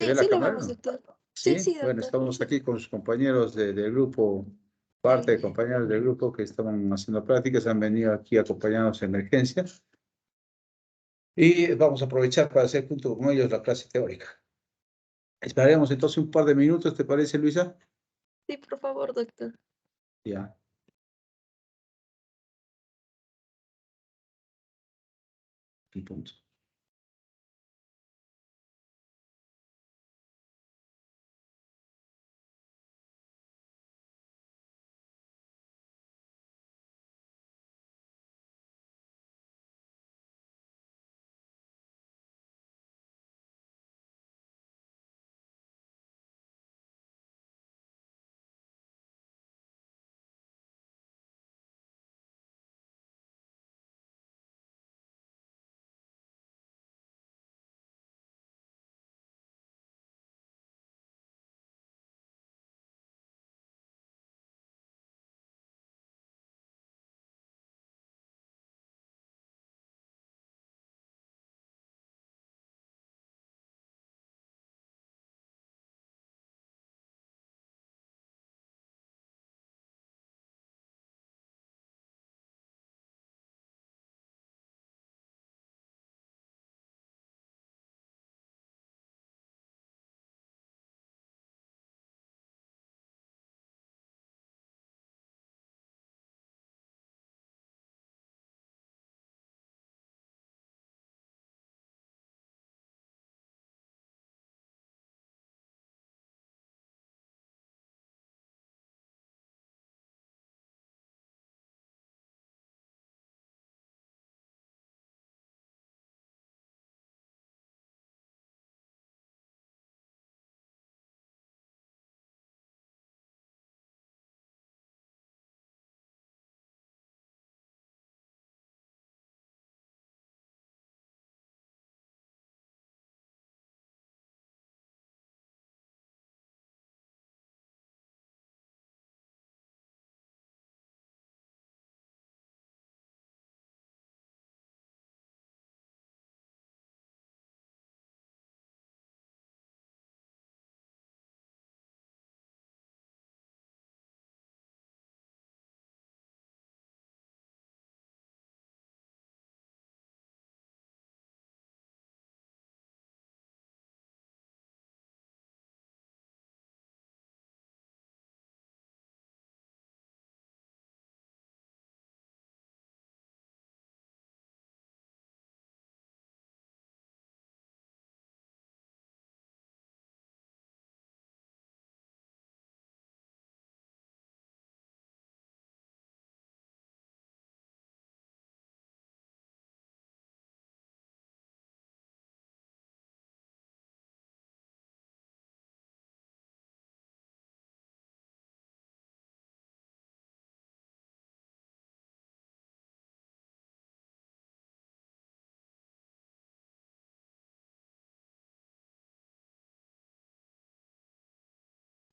¿Se ve Sí, la sí lo cámara? vemos, doctor. Sí, Sí, sí, bueno, doctor. estamos aquí con sus compañeros del grupo, parte de compañeros del grupo que estaban haciendo prácticas, han venido aquí a acompañarnos en emergencia y vamos a aprovechar para hacer junto con ellos la clase teórica. Esperaremos entonces un par de minutos, ¿te parece, Luisa? Sí, por favor, doctor. Ya. Un punto.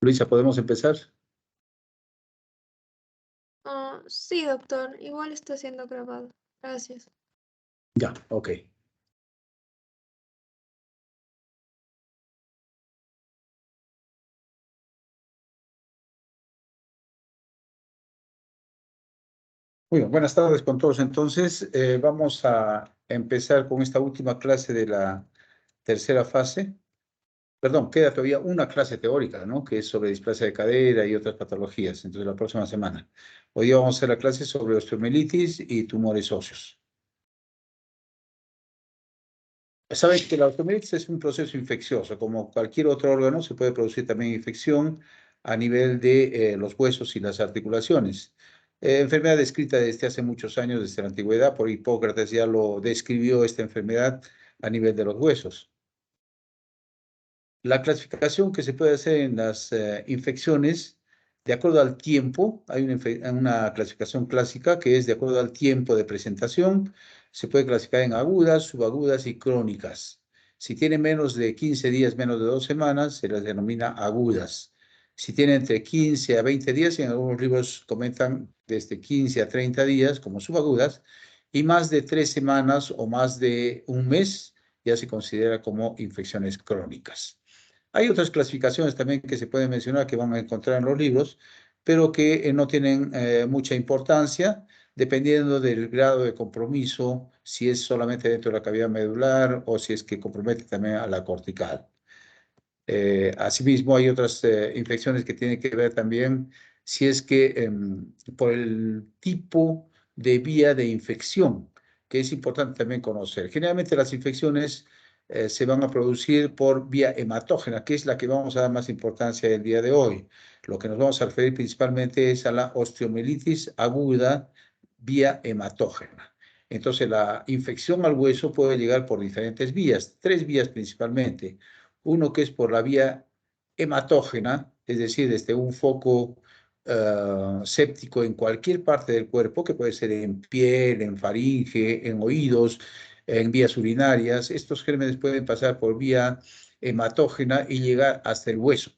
Luisa, ¿podemos empezar? Sí, doctor. Igual está siendo grabado. Gracias. Ya, ok. Muy bien, buenas tardes con todos. Entonces, vamos a empezar con esta última clase de la tercera fase. Perdón, queda todavía una clase teórica, ¿no? Que es sobre displasia de cadera y otras patologías. Entonces, la próxima semana. Hoy día vamos a hacer la clase sobre osteomielitis y tumores óseos. Saben que la osteomielitis es un proceso infeccioso. Como cualquier otro órgano, se puede producir también infección a nivel de los huesos y las articulaciones. Enfermedad descrita desde hace muchos años, desde la antigüedad, por Hipócrates ya lo describió esta enfermedad a nivel de los huesos. La clasificación que se puede hacer en las infecciones, de acuerdo al tiempo, hay una clasificación clásica que es de acuerdo al tiempo de presentación, se puede clasificar en agudas, subagudas y crónicas. Si tiene menos de 15 días, menos de 2 semanas, se las denomina agudas. Si tiene entre 15 a 20 días, en algunos libros comentan desde 15 a 30 días como subagudas, y más de 3 semanas o más de un mes ya se considera como infecciones crónicas. Hay otras clasificaciones también que se pueden mencionar que van a encontrar en los libros, pero que no tienen mucha importancia dependiendo del grado de compromiso, si es solamente dentro de la cavidad medular o si es que compromete también a la cortical. Asimismo, hay otras infecciones que tienen que ver también si es que por el tipo de vía de infección, que es importante también conocer. Generalmente las infecciones se van a producir por vía hematógena, que es la que vamos a dar más importancia el día de hoy. Lo que nos vamos a referir principalmente es a la osteomielitis aguda vía hematógena. Entonces, la infección al hueso puede llegar por diferentes vías, tres vías principalmente. Uno que es por la vía hematógena, es decir, desde un foco séptico en cualquier parte del cuerpo, que puede ser en piel, en faringe, en oídos, en vías urinarias. Estos gérmenes pueden pasar por vía hematógena y llegar hasta el hueso.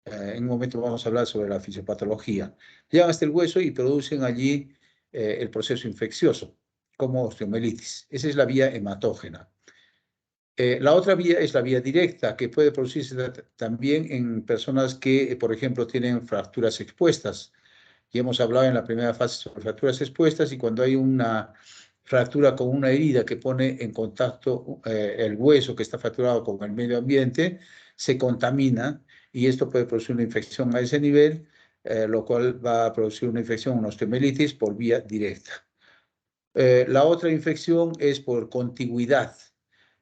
En un momento vamos a hablar sobre la fisiopatología. Llegan hasta el hueso y producen allí el proceso infeccioso, como osteomielitis. Esa es la vía hematógena. La otra vía es la vía directa, que puede producirse también en personas que, por ejemplo, tienen fracturas expuestas. Y hemos hablado en la primera fase sobre fracturas expuestas y cuando hay una fractura con una herida que pone en contacto el hueso que está fracturado con el medio ambiente, se contamina y esto puede producir una infección a ese nivel, lo cual va a producir una infección, una osteomielitis por vía directa. La otra infección es por contigüidad.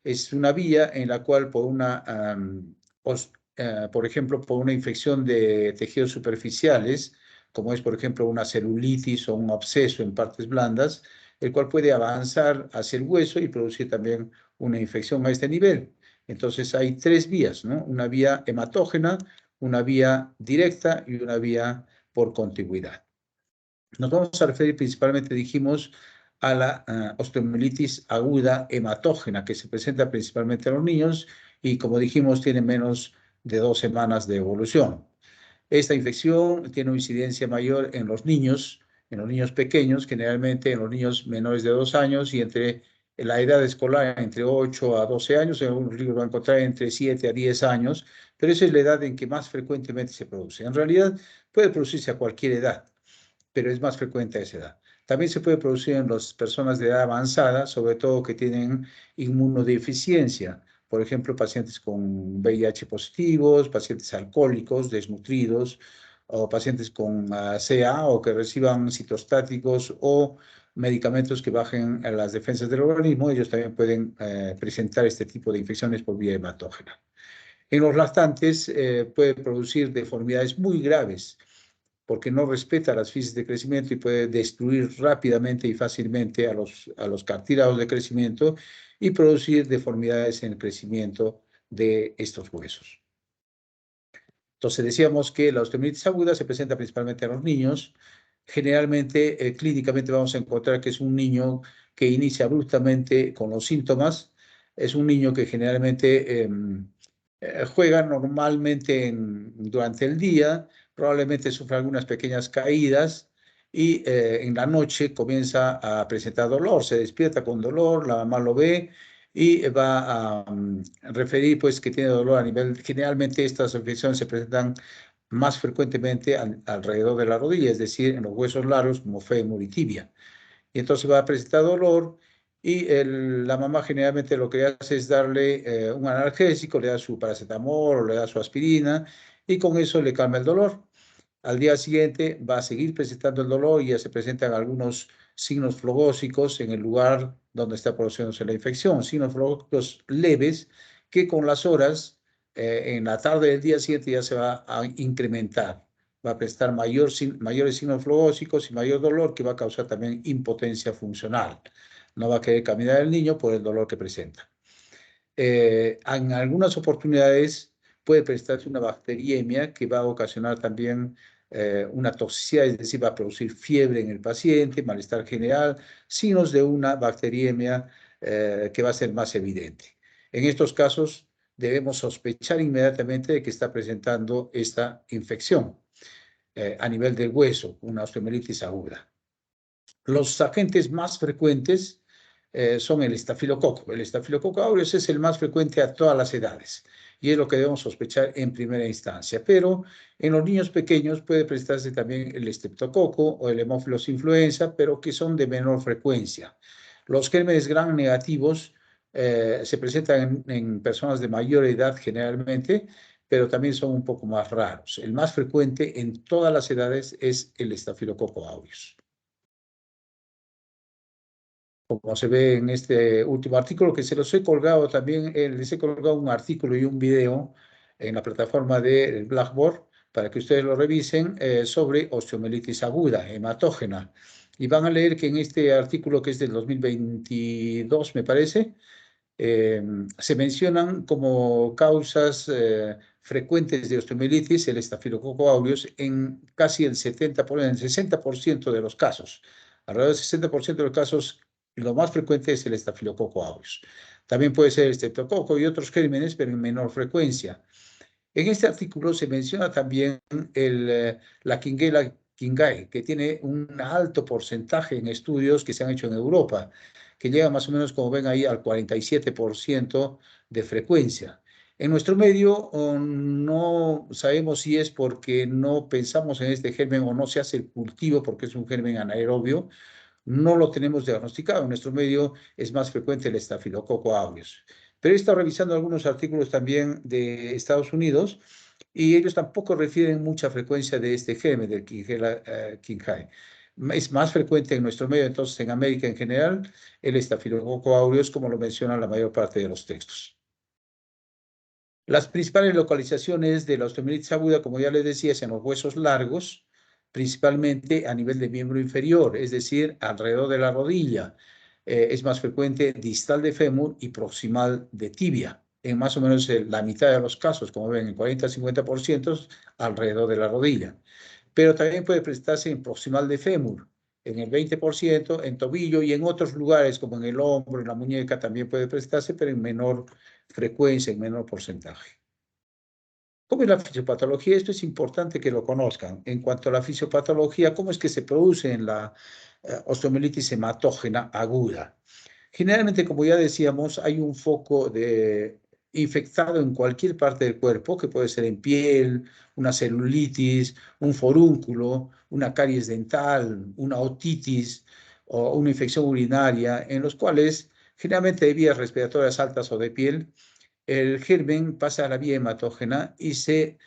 Es una vía en la cual por ejemplo, por una infección de tejidos superficiales, como es, por ejemplo, una celulitis o un absceso en partes blandas, el cual puede avanzar hacia el hueso y producir también una infección a este nivel. Entonces hay tres vías, ¿no? Una vía hematógena, una vía directa y una vía por contigüidad. Nos vamos a referir principalmente, dijimos, a la osteomielitis aguda hematógena, que se presenta principalmente en los niños y, como dijimos, tiene menos de 2 semanas de evolución. Esta infección tiene una incidencia mayor en los niños pequeños, generalmente en los niños menores de 2 años y entre la edad escolar, entre 8 a 12 años, en algunos libros va a encontrar entre 7 a 10 años, pero esa es la edad en que más frecuentemente se produce. En realidad puede producirse a cualquier edad, pero es más frecuente a esa edad. También se puede producir en las personas de edad avanzada, sobre todo que tienen inmunodeficiencia, por ejemplo, pacientes con VIH positivos, pacientes alcohólicos, desnutridos, o pacientes con CA o que reciban citostáticos o medicamentos que bajen las defensas del organismo, ellos también pueden presentar este tipo de infecciones por vía hematógena. En los lactantes puede producir deformidades muy graves porque no respeta las fases de crecimiento y puede destruir rápidamente y fácilmente a los cartílagos de crecimiento y producir deformidades en el crecimiento de estos huesos. Entonces decíamos que la osteomielitis aguda se presenta principalmente en los niños. Generalmente, clínicamente vamos a encontrar que es un niño que inicia abruptamente con los síntomas. Es un niño que generalmente juega normalmente durante el día, probablemente sufre algunas pequeñas caídas y en la noche comienza a presentar dolor, se despierta con dolor, la mamá lo ve y va a referir pues que tiene dolor a nivel, generalmente estas infecciones se presentan más frecuentemente alrededor de la rodilla, es decir, en los huesos largos como fémur y tibia. Y entonces va a presentar dolor y la mamá generalmente lo que hace es darle un analgésico, le da su paracetamol o le da su aspirina y con eso le calma el dolor. Al día siguiente va a seguir presentando el dolor y ya se presentan algunos signos flogósicos en el lugar donde está produciéndose la infección, signos flogósicos leves que con las horas, en la tarde del día siguiente ya se va a incrementar. Va a presentar mayores signos flogósicos y mayor dolor que va a causar también impotencia funcional. No va a querer caminar el niño por el dolor que presenta. En algunas oportunidades puede presentarse una bacteriemia que va a ocasionar también una toxicidad, es decir, va a producir fiebre en el paciente, malestar general, signos de una bacteriemia que va a ser más evidente. En estos casos debemos sospechar inmediatamente de que está presentando esta infección a nivel del hueso, una osteomielitis aguda. Los agentes más frecuentes son el estafilococo. El estafilococo aureus es el más frecuente a todas las edades. y es lo que debemos sospechar en primera instancia. Pero en los niños pequeños puede presentarse también el estreptococo o el Haemophilus influenza, pero que son de menor frecuencia. Los gérmenes gram negativos se presentan en personas de mayor edad generalmente, pero también son un poco más raros. El más frecuente en todas las edades es el Staphylococcus aureus. Como se ve en este último artículo, que se los he colgado también, les he colgado un artículo y un video en la plataforma de Blackboard para que ustedes lo revisen sobre osteomielitis aguda, hematógena. Y van a leer que en este artículo, que es del 2022, me parece, se mencionan como causas frecuentes de osteomielitis el Staphylococcus aureus en casi el 70%, el 60% de los casos. Alrededor del 60% de los casos, lo más frecuente es el Staphylococcus aureus. También puede ser el estreptococo y otros gérmenes, pero en menor frecuencia. En este artículo se menciona también la Shigella shingai, que tiene un alto porcentaje en estudios que se han hecho en Europa, que llega más o menos, como ven ahí, al 47% de frecuencia. En nuestro medio no sabemos si es porque no pensamos en este germen o no se hace el cultivo porque es un germen anaerobio, no lo tenemos diagnosticado. En nuestro medio es más frecuente el Staphylococcus aureus. Pero he estado revisando algunos artículos también de Estados Unidos y ellos tampoco refieren mucha frecuencia de este germen, del Shigella shingai. Es más frecuente en nuestro medio, entonces en América en general, el Staphylococcus aureus, como lo mencionan la mayor parte de los textos. Las principales localizaciones de la osteomielitis aguda, como ya les decía, es en los huesos largos, principalmente a nivel de miembro inferior, es decir, alrededor de la rodilla. Es más frecuente distal de fémur y proximal de tibia, en más o menos la mitad de los casos, como ven, en 40-50%, alrededor de la rodilla. Pero también puede presentarse en proximal de fémur, en el 20%, en tobillo y en otros lugares, como en el hombro, en la muñeca, también puede presentarse, pero en menor frecuencia, en menor porcentaje. ¿Cómo es la fisiopatología? Esto es importante que lo conozcan. En cuanto a la fisiopatología, ¿cómo es que se produce en la osteomielitis hematógena aguda? Generalmente, como ya decíamos, hay un foco de infectado en cualquier parte del cuerpo, que puede ser en piel, una celulitis, un forúnculo, una caries dental, una otitis o una infección urinaria, en los cuales generalmente de vías respiratorias altas o de piel, el germen pasa a la vía hematógena y se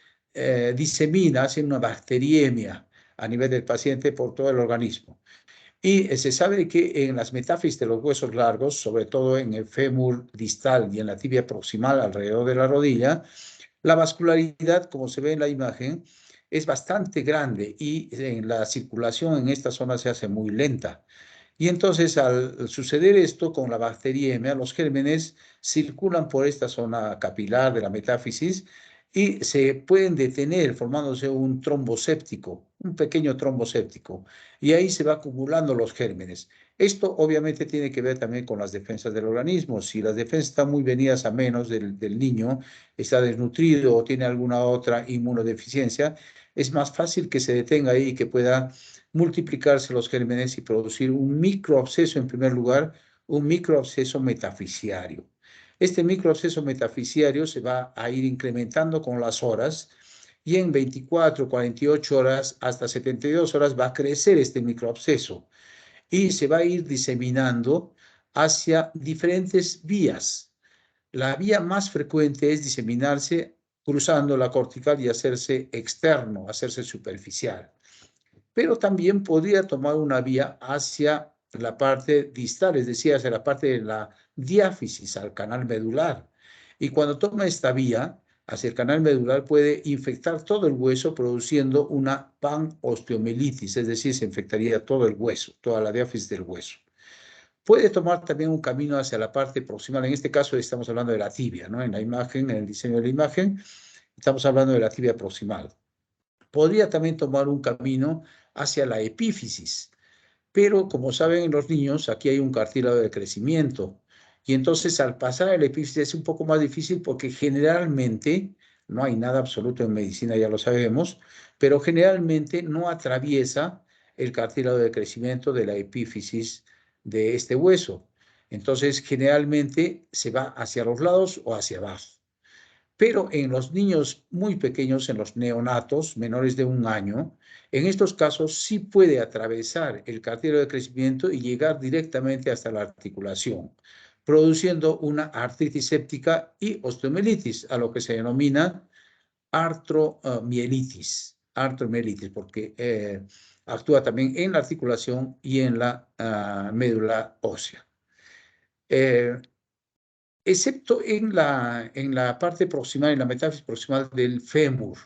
disemina, hace una bacteriemia a nivel del paciente por todo el organismo. Y se sabe que en las metáfisis de los huesos largos, sobre todo en el fémur distal y en la tibia proximal alrededor de la rodilla, la vascularidad, como se ve en la imagen, es bastante grande y en la circulación en esta zona se hace muy lenta. Y entonces, al suceder esto con la bacteriemia, los gérmenes circulan por esta zona capilar de la metáfisis y se pueden detener formándose un trombo séptico, un pequeño trombo séptico, y ahí se va acumulando los gérmenes. Esto obviamente tiene que ver también con las defensas del organismo. Si las defensas están muy venidas a menos del niño, está desnutrido o tiene alguna otra inmunodeficiencia, es más fácil que se detenga ahí y que pueda multiplicarse los gérmenes y producir un microabsceso en primer lugar, un microabsceso metafisiario. Este microabsceso metafisiario se va a ir incrementando con las horas y en 24, 48 horas hasta 72 horas va a crecer este microabsceso y se va a ir diseminando hacia diferentes vías. La vía más frecuente es diseminarse cruzando la cortical y hacerse externo, hacerse superficial, pero también podría tomar una vía hacia la parte distal, es decir, hacia la parte de la diáfisis, al canal medular. Y cuando toma esta vía hacia el canal medular puede infectar todo el hueso produciendo una panosteomielitis, es decir, se infectaría todo el hueso, toda la diáfisis del hueso. Puede tomar también un camino hacia la parte proximal, en este caso estamos hablando de la tibia, ¿no? En la imagen, en el diseño de la imagen, estamos hablando de la tibia proximal. Podría también tomar un camino hacia la epífisis, pero como saben los niños, aquí hay un cartílago de crecimiento y entonces al pasar a la epífisis es un poco más difícil porque generalmente, no hay nada absoluto en medicina, ya lo sabemos, pero generalmente no atraviesa el cartílago de crecimiento de la epífisis de este hueso. Entonces generalmente se va hacia los lados o hacia abajo. Pero en los niños muy pequeños, en los neonatos, menores de 1 año, en estos casos sí puede atravesar el cartílago de crecimiento y llegar directamente hasta la articulación, produciendo una artritis séptica y osteomielitis, a lo que se denomina artromielitis, porque actúa también en la articulación y en la médula ósea. Excepto en la parte proximal, en la metáfisis proximal del fémur.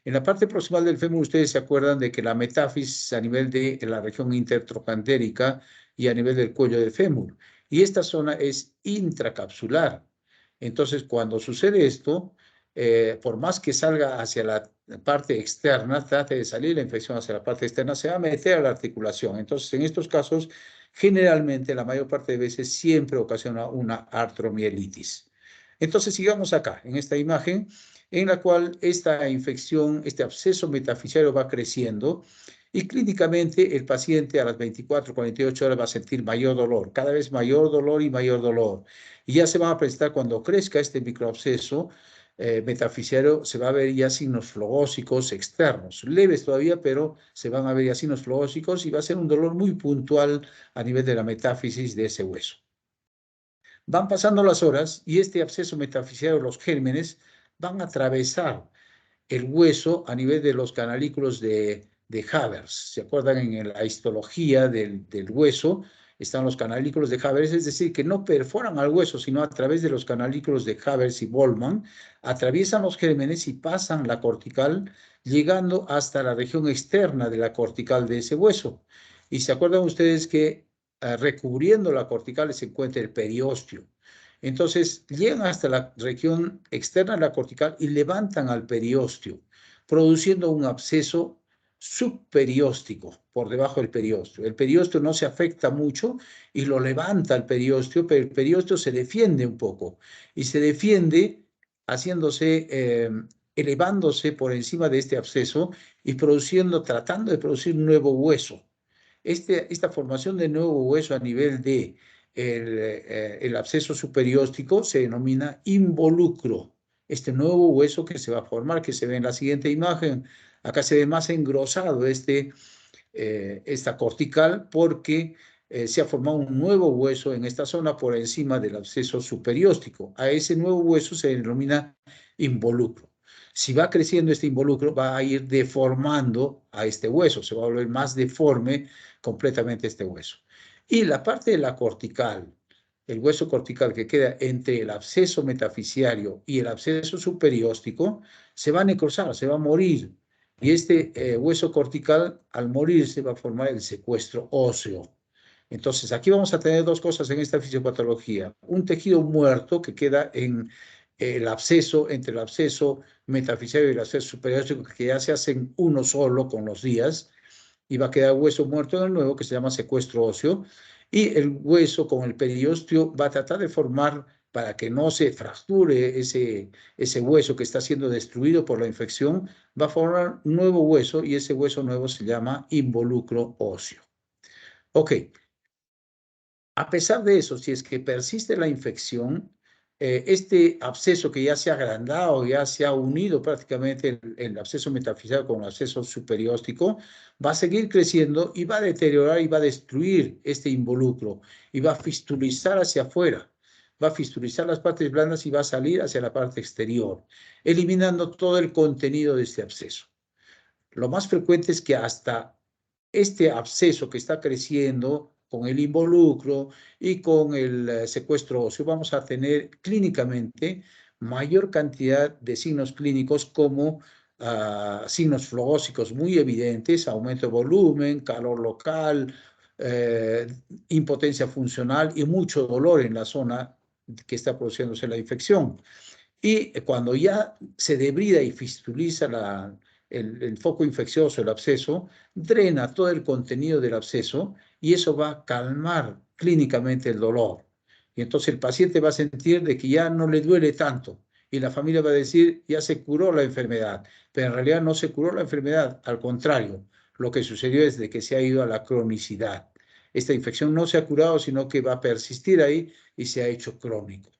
En la parte proximal del fémur, ustedes se acuerdan de que la metáfisis a nivel de la región intertrocantérica y a nivel del cuello del fémur. Y esta zona es intracapsular. Entonces, cuando sucede esto, por más que salga hacia la parte externa, trate de salir la infección hacia la parte externa, se va a meter a la articulación. Entonces, en estos casos, generalmente, la mayor parte de veces, siempre ocasiona una artromielitis. Entonces, sigamos acá, en esta imagen, en la cual esta infección, este absceso metafisiario va creciendo y clínicamente el paciente a las 24, 48 horas va a sentir mayor dolor, cada vez mayor dolor y mayor dolor. Y ya se va a presentar cuando crezca este microabsceso metafisiario, se va a ver ya signos flogósicos externos, leves todavía, pero se van a ver ya signos flogósicos y va a ser un dolor muy puntual a nivel de la metáfisis de ese hueso. Van pasando las horas y este absceso metafisiario, los gérmenes, van a atravesar el hueso a nivel de los canalículos de Havers. ¿Se acuerdan? En la histología del hueso están los canalículos de Havers, es decir, que no perforan al hueso, sino a través de los canalículos de Havers y Boltzmann, atraviesan los gérmenes y pasan la cortical, llegando hasta la región externa de la cortical de ese hueso. Y se acuerdan ustedes que recubriendo la cortical se encuentra el periósteo. Entonces, llegan hasta la región externa de la cortical y levantan al periósteo, produciendo un absceso subperióstico por debajo del periósteo. El periósteo no se afecta mucho y lo levanta el periósteo, pero el periósteo se defiende un poco y se defiende haciéndose, elevándose por encima de este absceso y tratando de producir un nuevo hueso. Esta formación de nuevo hueso a nivel de el absceso superióstico se denomina involucro. Este nuevo hueso que se va a formar, que se ve en la siguiente imagen, acá se ve más engrosado esta cortical porque se ha formado un nuevo hueso en esta zona por encima del absceso superióstico. A ese nuevo hueso se denomina involucro. Si va creciendo este involucro, va a ir deformando a este hueso, se va a volver más deforme completamente este hueso. Y la parte de la cortical, el hueso cortical que queda entre el absceso metafisiario y el absceso superióstico, se va a necrosar, se va a morir. Y este hueso cortical, al morirse, va a formar el secuestro óseo. Entonces, aquí vamos a tener dos cosas en esta fisiopatología. Un tejido muerto que queda en el absceso, entre el absceso metafisiario y el absceso superióstico, que ya se hacen uno solo con los días, y va a quedar hueso muerto de nuevo, que se llama secuestro óseo, y el hueso con el periósteo va a tratar de formar, para que no se fracture ese hueso que está siendo destruido por la infección, va a formar un nuevo hueso y ese hueso nuevo se llama involucro óseo. Ok, a pesar de eso, si es que persiste la infección, este absceso que ya se ha agrandado, ya se ha unido prácticamente el absceso metafisial con el absceso superióstico, va a seguir creciendo y va a deteriorar y va a destruir este involucro y va a fistulizar hacia afuera. Va a fistulizar las partes blandas y va a salir hacia la parte exterior, eliminando todo el contenido de este absceso. Lo más frecuente es que hasta este absceso que está creciendo con el involucro y con el secuestro óseo, vamos a tener clínicamente mayor cantidad de signos clínicos como signos flogósicos muy evidentes, aumento de volumen, calor local, impotencia funcional y mucho dolor en la zona que está produciéndose la infección. Y cuando ya se debrida y fistuliza el foco infeccioso, el absceso, drena todo el contenido del absceso y eso va a calmar clínicamente el dolor. Y entonces el paciente va a sentir de que ya no le duele tanto y la familia va a decir, ya se curó la enfermedad, pero en realidad no se curó la enfermedad, al contrario, lo que sucedió es de que se ha ido a la cronicidad. Esta infección no se ha curado, sino que va a persistir ahí y se ha hecho crónico.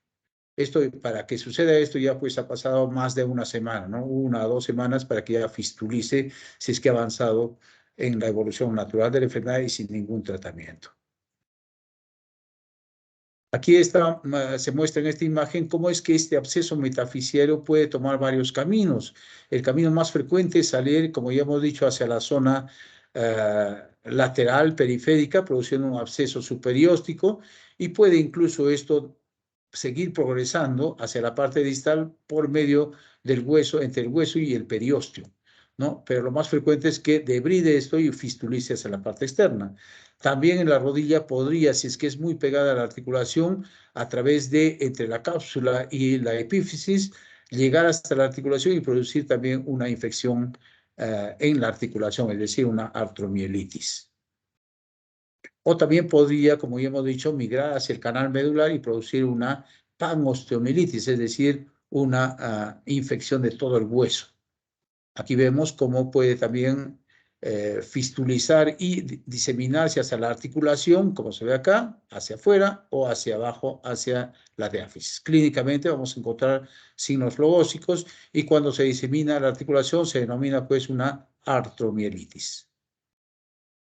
Esto, para que suceda esto, ya pues ha pasado más de una semana, ¿no? 1 o 2 semanas para que ya fistulice, si es que ha avanzado en la evolución natural de la enfermedad y sin ningún tratamiento. Aquí está, se muestra en esta imagen cómo es que este absceso metafisiario puede tomar varios caminos. El camino más frecuente es salir, como ya hemos dicho, hacia la zona lateral periférica, produciendo un absceso superióstico, y puede incluso esto seguir progresando hacia la parte distal por medio del hueso, entre el hueso y el periósteo, ¿no? Pero lo más frecuente es que debride esto y fistulice hacia la parte externa. También en la rodilla podría, si es que es muy pegada a la articulación, a través de entre la cápsula y la epífisis, llegar hasta la articulación y producir también una infección en la articulación, es decir, una artromielitis. O también podría, como ya hemos dicho, migrar hacia el canal medular y producir una panostiomielitis, es decir, una infección de todo el hueso. Aquí vemos cómo puede también fistulizar y diseminarse hacia la articulación, como se ve acá, hacia afuera o hacia abajo, hacia la diáfisis. Clínicamente vamos a encontrar signos flogósicos y cuando se disemina la articulación se denomina pues una artromielitis.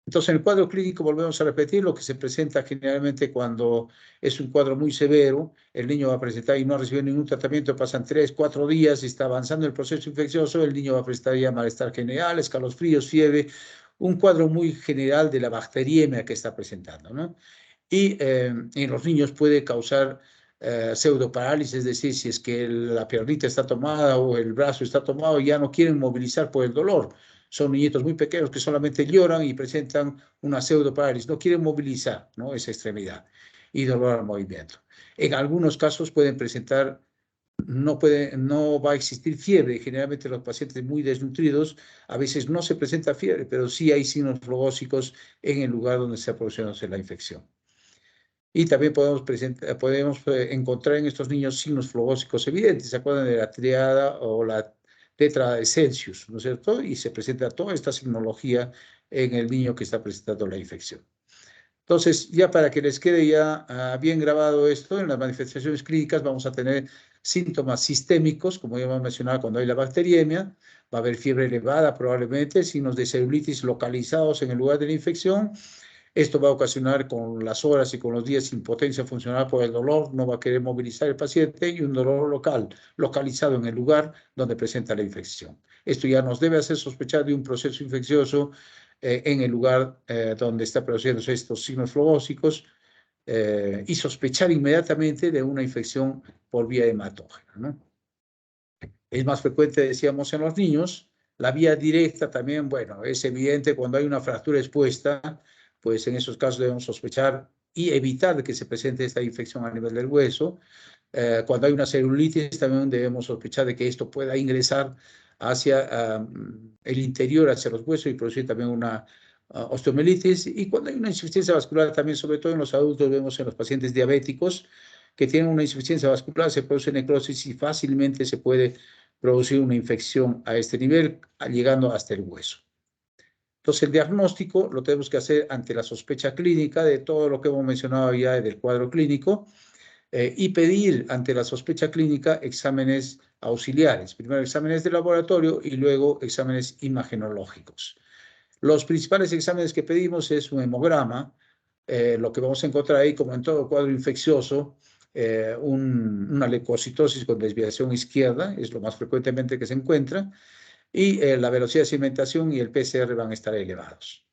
Entonces, en el cuadro clínico, volvemos a repetir, lo que se presenta generalmente cuando es un cuadro muy severo, el niño va a presentar y no ha recibido ningún tratamiento, pasan 3, 4 días y está avanzando el proceso infeccioso, el niño va a presentar ya malestar general, escalofríos, fiebre, un cuadro muy general de la bacteriemia que está presentando, ¿no? Y en los niños puede causar pseudoparálisis, es decir, si es que la piernita está tomada o el brazo está tomado, ya no quieren movilizar por el dolor. Son niñitos muy pequeños que solamente lloran y presentan una pseudoparálisis, no quieren movilizar, ¿no?, esa extremidad y dolor al movimiento. En algunos casos pueden presentar, no va a existir fiebre. Generalmente los pacientes muy desnutridos, a veces no se presenta fiebre, pero sí hay signos flogósicos en el lugar donde está produciéndose la infección. Y también podemos encontrar en estos niños signos flogósicos evidentes. ¿Se acuerdan de la triada o la tetra de Celsius, ¿no es cierto? Y se presenta toda esta signología en el niño que está presentando la infección. Entonces, ya para que les quede ya bien grabado esto, en las manifestaciones clínicas vamos a tener síntomas sistémicos, como ya hemos mencionado cuando hay la bacteriemia, va a haber fiebre elevada probablemente, signos de celulitis localizados en el lugar de la infección. Esto va a ocasionar con las horas y con los días impotencia funcional por el dolor, no va a querer movilizar el paciente y un dolor localizado en el lugar donde presenta la infección. Esto ya nos debe hacer sospechar de un proceso infeccioso en el lugar donde está produciéndose estos signos flogósicos y sospechar inmediatamente de una infección por vía hematógena, ¿no? Es más frecuente, decíamos, en los niños. La vía directa también, bueno, es evidente cuando hay una fractura expuesta, pues en esos casos debemos sospechar y evitar que se presente esta infección a nivel del hueso. Cuando hay una celulitis también debemos sospechar de que esto pueda ingresar hacia el interior, hacia los huesos y producir también una osteomielitis. Y cuando hay una insuficiencia vascular también, sobre todo en los adultos, vemos en los pacientes diabéticos que tienen una insuficiencia vascular, se produce necrosis y fácilmente se puede producir una infección a este nivel, llegando hasta el hueso. Entonces, el diagnóstico lo tenemos que hacer ante la sospecha clínica de todo lo que hemos mencionado ya del cuadro clínico y pedir ante la sospecha clínica exámenes auxiliares. Primero exámenes de laboratorio y luego exámenes imagenológicos. Los principales exámenes que pedimos es un hemograma, lo que vamos a encontrar ahí, como en todo cuadro infeccioso, una leucocitosis con desviación izquierda, es lo más frecuentemente que se encuentra, y la velocidad de sedimentación y el PCR van a estar elevados.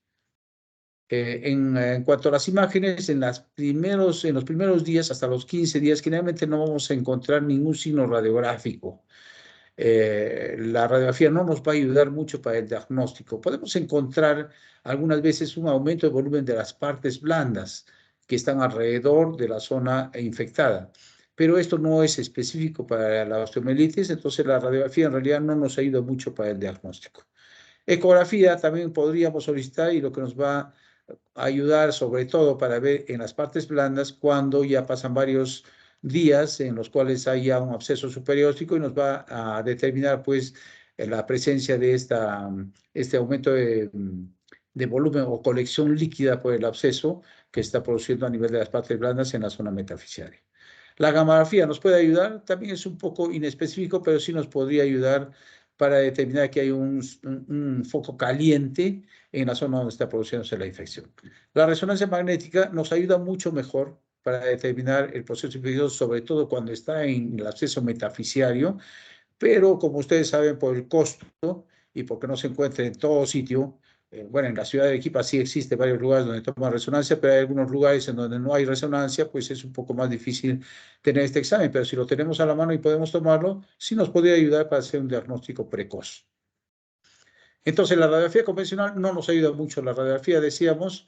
En cuanto a las imágenes, en los primeros días, hasta los 15 días, generalmente no vamos a encontrar ningún signo radiográfico. La radiografía no nos va a ayudar mucho para el diagnóstico. Podemos encontrar algunas veces un aumento de volumen de las partes blandas que están alrededor de la zona infectada, pero esto no es específico para la osteomielitis, entonces la radiografía en realidad no nos ayuda mucho para el diagnóstico. Ecografía también podríamos solicitar y lo que nos va a ayudar sobre todo para ver en las partes blandas cuando ya pasan varios días en los cuales hay ya un absceso superióstico y nos va a determinar pues la presencia de este aumento de volumen o colección líquida por el absceso que está produciendo a nivel de las partes blandas en la zona metafisiaria. La gamografía nos puede ayudar, también es un poco inespecífico, pero sí nos podría ayudar para determinar que hay un foco caliente en la zona donde está produciéndose la infección. La resonancia magnética nos ayuda mucho mejor para determinar el proceso infeccioso, sobre todo cuando está en el acceso metafisiario, pero como ustedes saben, por el costo y porque no se encuentra en todo sitio, bueno, en la ciudad de Arequipa sí existe varios lugares donde toman resonancia, pero hay algunos lugares en donde no hay resonancia, pues es un poco más difícil tener este examen, pero si lo tenemos a la mano y podemos tomarlo, sí nos podría ayudar para hacer un diagnóstico precoz. Entonces, la radiografía convencional no nos ayuda mucho. La radiografía, decíamos,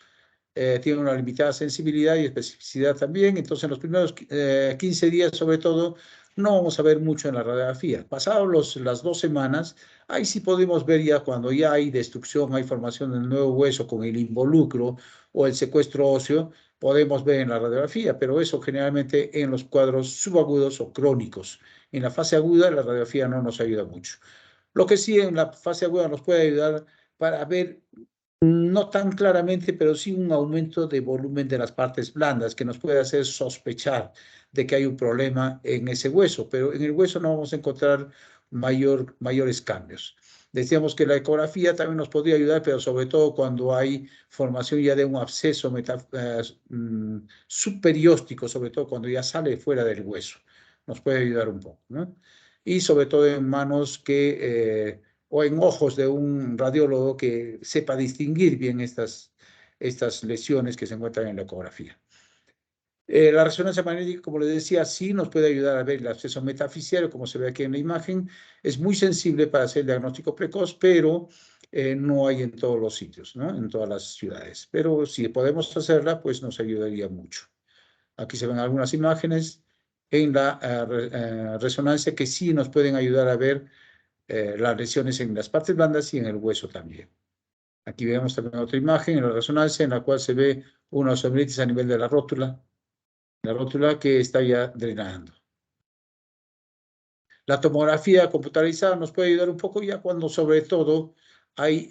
tiene una limitada sensibilidad y especificidad también. Entonces, en los primeros 15 días, sobre todo, no vamos a ver mucho en la radiografía. Pasados las 2 semanas, ahí sí podemos ver ya cuando ya hay destrucción, hay formación del nuevo hueso con el involucro o el secuestro óseo, podemos ver en la radiografía, pero eso generalmente en los cuadros subagudos o crónicos. En la fase aguda, la radiografía no nos ayuda mucho. Lo que sí en la fase aguda nos puede ayudar para ver, no tan claramente, pero sí un aumento de volumen de las partes blandas que nos puede hacer sospechar de que hay un problema en ese hueso, pero en el hueso no vamos a encontrar mayores cambios. Decíamos que la ecografía también nos podría ayudar, pero sobre todo cuando hay formación ya de un absceso subperióstico, sobre todo cuando ya sale fuera del hueso. Nos puede ayudar un poco, ¿no? Y sobre todo en manos o en ojos de un radiólogo que sepa distinguir bien estas lesiones que se encuentran en la ecografía. La resonancia magnética, como les decía, sí nos puede ayudar a ver el absceso metafisiario, como se ve aquí en la imagen. Es muy sensible para hacer el diagnóstico precoz, pero no hay en todos los sitios, ¿no? En todas las ciudades. Pero si podemos hacerla, pues nos ayudaría mucho. Aquí se ven algunas imágenes en la resonancia que sí nos pueden ayudar a ver las lesiones en las partes blandas y en el hueso también. Aquí vemos también otra imagen en la resonancia en la cual se ve una osteomielitis a nivel de la rótula que está ya drenando. La tomografía computarizada nos puede ayudar un poco ya cuando sobre todo hay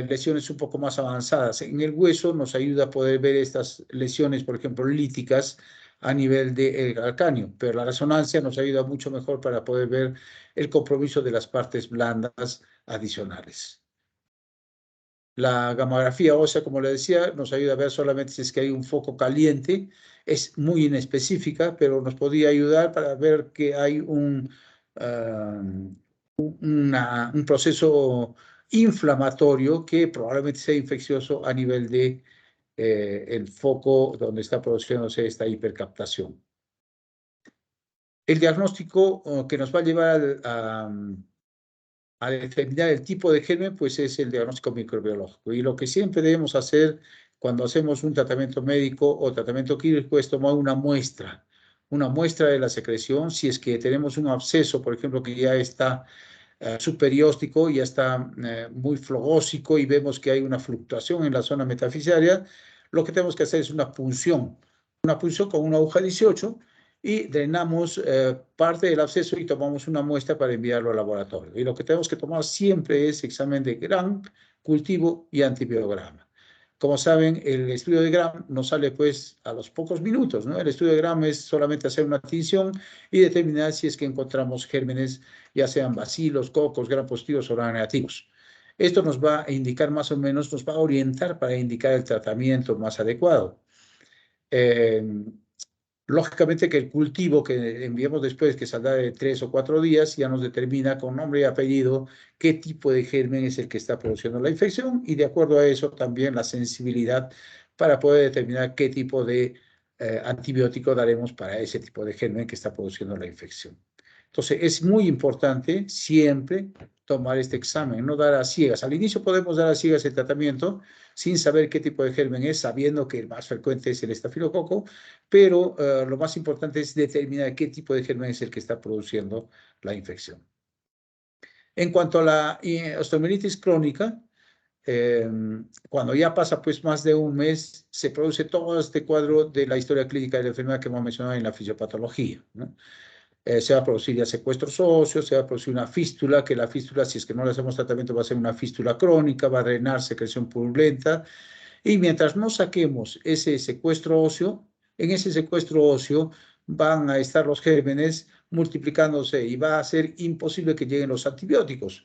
lesiones un poco más avanzadas. En el hueso nos ayuda a poder ver estas lesiones, por ejemplo, líticas a nivel del calcáneo, pero la resonancia nos ayuda mucho mejor para poder ver el compromiso de las partes blandas adicionales. La gamografía ósea, como le decía, nos ayuda a ver solamente si es que hay un foco caliente. Es muy inespecífica, pero nos podría ayudar para ver que hay un proceso inflamatorio que probablemente sea infeccioso a nivel de el foco donde está produciéndose esta hipercaptación. El diagnóstico que nos va a llevar a determinar el tipo de germen, pues es el diagnóstico microbiológico. Y lo que siempre debemos hacer cuando hacemos un tratamiento médico o tratamiento quirúrgico es tomar una muestra de la secreción. Si es que tenemos un absceso, por ejemplo, que ya está subperióstico, ya está muy flogósico y vemos que hay una fluctuación en la zona metafisiaria, lo que tenemos que hacer es una punción con una aguja 18 y drenamos parte del absceso y tomamos una muestra para enviarlo al laboratorio. Y lo que tenemos que tomar siempre es examen de Gram, cultivo y antibiograma. Como saben, el estudio de Gram nos sale pues a los pocos minutos, ¿no? El estudio de Gram es solamente hacer una tinción y determinar si es que encontramos gérmenes, ya sean bacilos, cocos, gram positivos o gram negativos. Esto nos va a indicar más o menos, nos va a orientar para indicar el tratamiento más adecuado. Lógicamente que el cultivo que enviemos después, que saldrá de 3 o 4 días, ya nos determina con nombre y apellido qué tipo de germen es el que está produciendo la infección y de acuerdo a eso también la sensibilidad para poder determinar qué tipo de antibiótico daremos para ese tipo de germen que está produciendo la infección. Entonces es muy importante siempre tomar este examen, no dar a ciegas. Al inicio podemos dar a ciegas el tratamiento sin saber qué tipo de germen es, sabiendo que el más frecuente es el estafilococo, pero lo más importante es determinar qué tipo de germen es el que está produciendo la infección. En cuanto a la osteomielitis crónica, cuando ya pasa pues más de un mes, se produce todo este cuadro de la historia clínica de la enfermedad que hemos mencionado en la fisiopatología, ¿no? Se va a producir ya secuestros óseos, se va a producir una fístula, que la fístula, si es que no le hacemos tratamiento, va a ser una fístula crónica, va a drenar secreción purulenta, y mientras no saquemos ese secuestro óseo, en ese secuestro óseo van a estar los gérmenes multiplicándose y va a ser imposible que lleguen los antibióticos.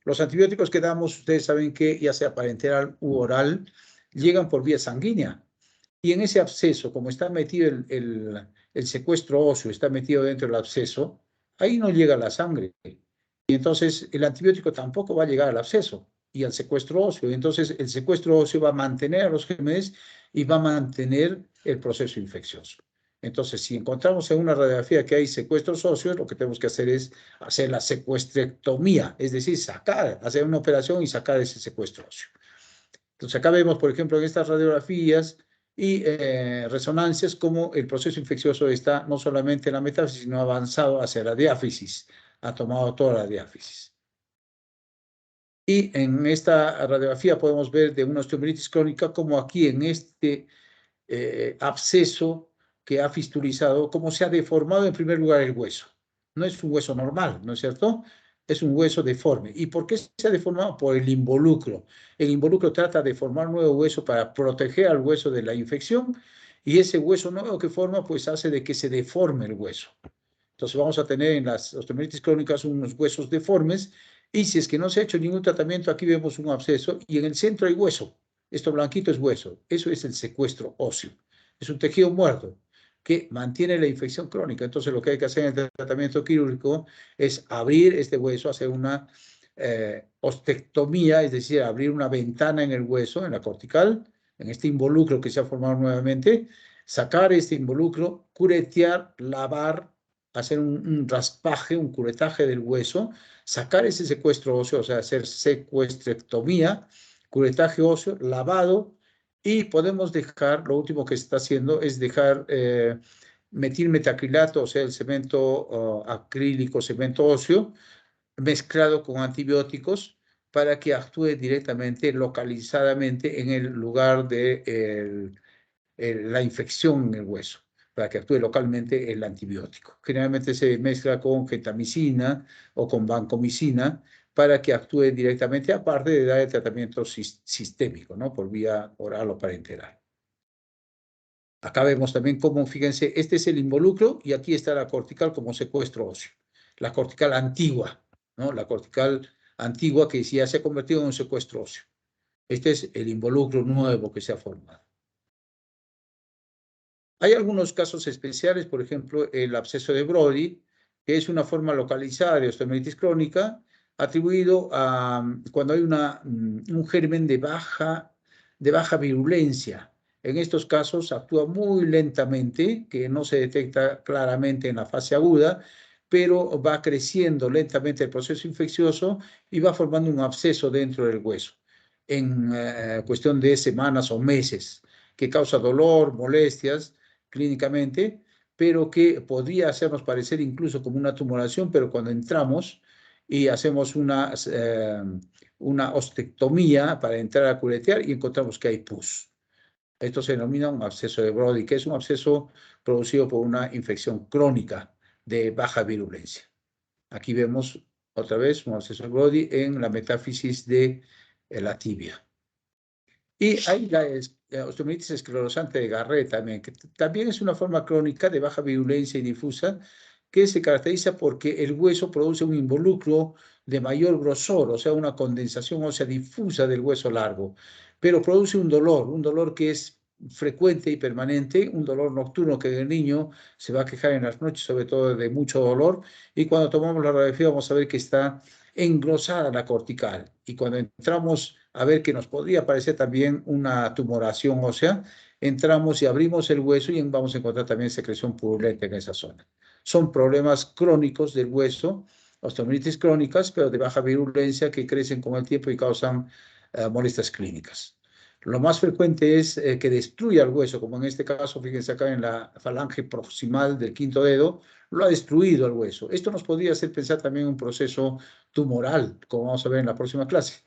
Los antibióticos que damos, ustedes saben que ya sea parenteral u oral, llegan por vía sanguínea. Y en ese absceso, como está metido el secuestro óseo, está metido dentro del absceso, ahí no llega la sangre. Y entonces el antibiótico tampoco va a llegar al absceso y al secuestro óseo. Y entonces el secuestro óseo va a mantener a los gérmenes y va a mantener el proceso infeccioso. Entonces, si encontramos en una radiografía que hay secuestros óseos, lo que tenemos que hacer es hacer la secuestrectomía, es decir, sacar, hacer una operación y sacar ese secuestro óseo. Entonces, acá vemos, por ejemplo, en estas radiografías y resonancias, cómo el proceso infeccioso está no solamente en la metáfisis, sino avanzado hacia la diáfisis, ha tomado toda la diáfisis. Y en esta radiografía podemos ver de una osteomielitis crónica, como aquí en este absceso que ha fistulizado, cómo se ha deformado en primer lugar el hueso. No es un hueso normal, ¿no es cierto? Es un hueso deforme. ¿Y por qué se ha deformado? Por el involucro. El involucro trata de formar un nuevo hueso para proteger al hueso de la infección y ese hueso nuevo que forma pues hace de que se deforme el hueso. Entonces vamos a tener en las osteomielitis crónicas unos huesos deformes y si es que no se ha hecho ningún tratamiento, aquí vemos un absceso y en el centro hay hueso. Esto blanquito es hueso. Eso es el secuestro óseo. Es un tejido muerto que mantiene la infección crónica. Entonces lo que hay que hacer en el tratamiento quirúrgico es abrir este hueso, hacer una ostectomía, es decir, abrir una ventana en el hueso, en la cortical, en este involucro que se ha formado nuevamente, sacar este involucro, curetear, lavar, hacer un raspaje, un curetaje del hueso, sacar ese secuestro óseo, o sea, hacer secuestrectomía, curetaje óseo, lavado, y podemos dejar, lo último que se está haciendo es dejar metilmetacrilato, o sea, el cemento acrílico, cemento óseo, mezclado con antibióticos para que actúe directamente, localizadamente en el lugar de la infección en el hueso, para que actúe localmente el antibiótico. Generalmente se mezcla con gentamicina o con vancomicina para que actúe directamente, aparte de dar el tratamiento sistémico, ¿no? Por vía oral o parenteral. Acá vemos también cómo, fíjense, este es el involucro y aquí está la cortical como secuestro óseo. La cortical antigua, ¿no? La cortical antigua que ya se ha convertido en un secuestro óseo. Este es el involucro nuevo que se ha formado. Hay algunos casos especiales, por ejemplo, el absceso de Brody, que es una forma localizada de osteomielitis crónica, atribuido a cuando hay un germen de baja virulencia. En estos casos actúa muy lentamente, que no se detecta claramente en la fase aguda, pero va creciendo lentamente el proceso infeccioso y va formando un absceso dentro del hueso en cuestión de semanas o meses, que causa dolor, molestias clínicamente, pero que podría hacernos parecer incluso como una tumoración, pero cuando entramos y hacemos una ostectomía para entrar a curetear y encontramos que hay pus. Esto se denomina un absceso de Brody, que es un absceso producido por una infección crónica de baja virulencia. Aquí vemos otra vez un absceso de Brody en la metáfisis de la tibia. Y hay la osteomielitis esclerosante de Garrett también, que también es una forma crónica de baja virulencia y difusa, que se caracteriza porque el hueso produce un involucro de mayor grosor, o sea, una condensación ósea difusa del hueso largo, pero produce un dolor que es frecuente y permanente, un dolor nocturno que el niño se va a quejar en las noches, sobre todo de mucho dolor, y cuando tomamos la radiografía vamos a ver que está engrosada la cortical, y cuando entramos a ver que nos podría parecer también una tumoración ósea, entramos y abrimos el hueso y vamos a encontrar también secreción purulenta en esa zona. Son problemas crónicos del hueso, osteomielitis crónicas, pero de baja virulencia que crecen con el tiempo y causan molestias clínicas. Lo más frecuente es que destruya el hueso, como en este caso, fíjense acá en la falange proximal del quinto dedo, lo ha destruido el hueso. Esto nos podría hacer pensar también en un proceso tumoral, como vamos a ver en la próxima clase.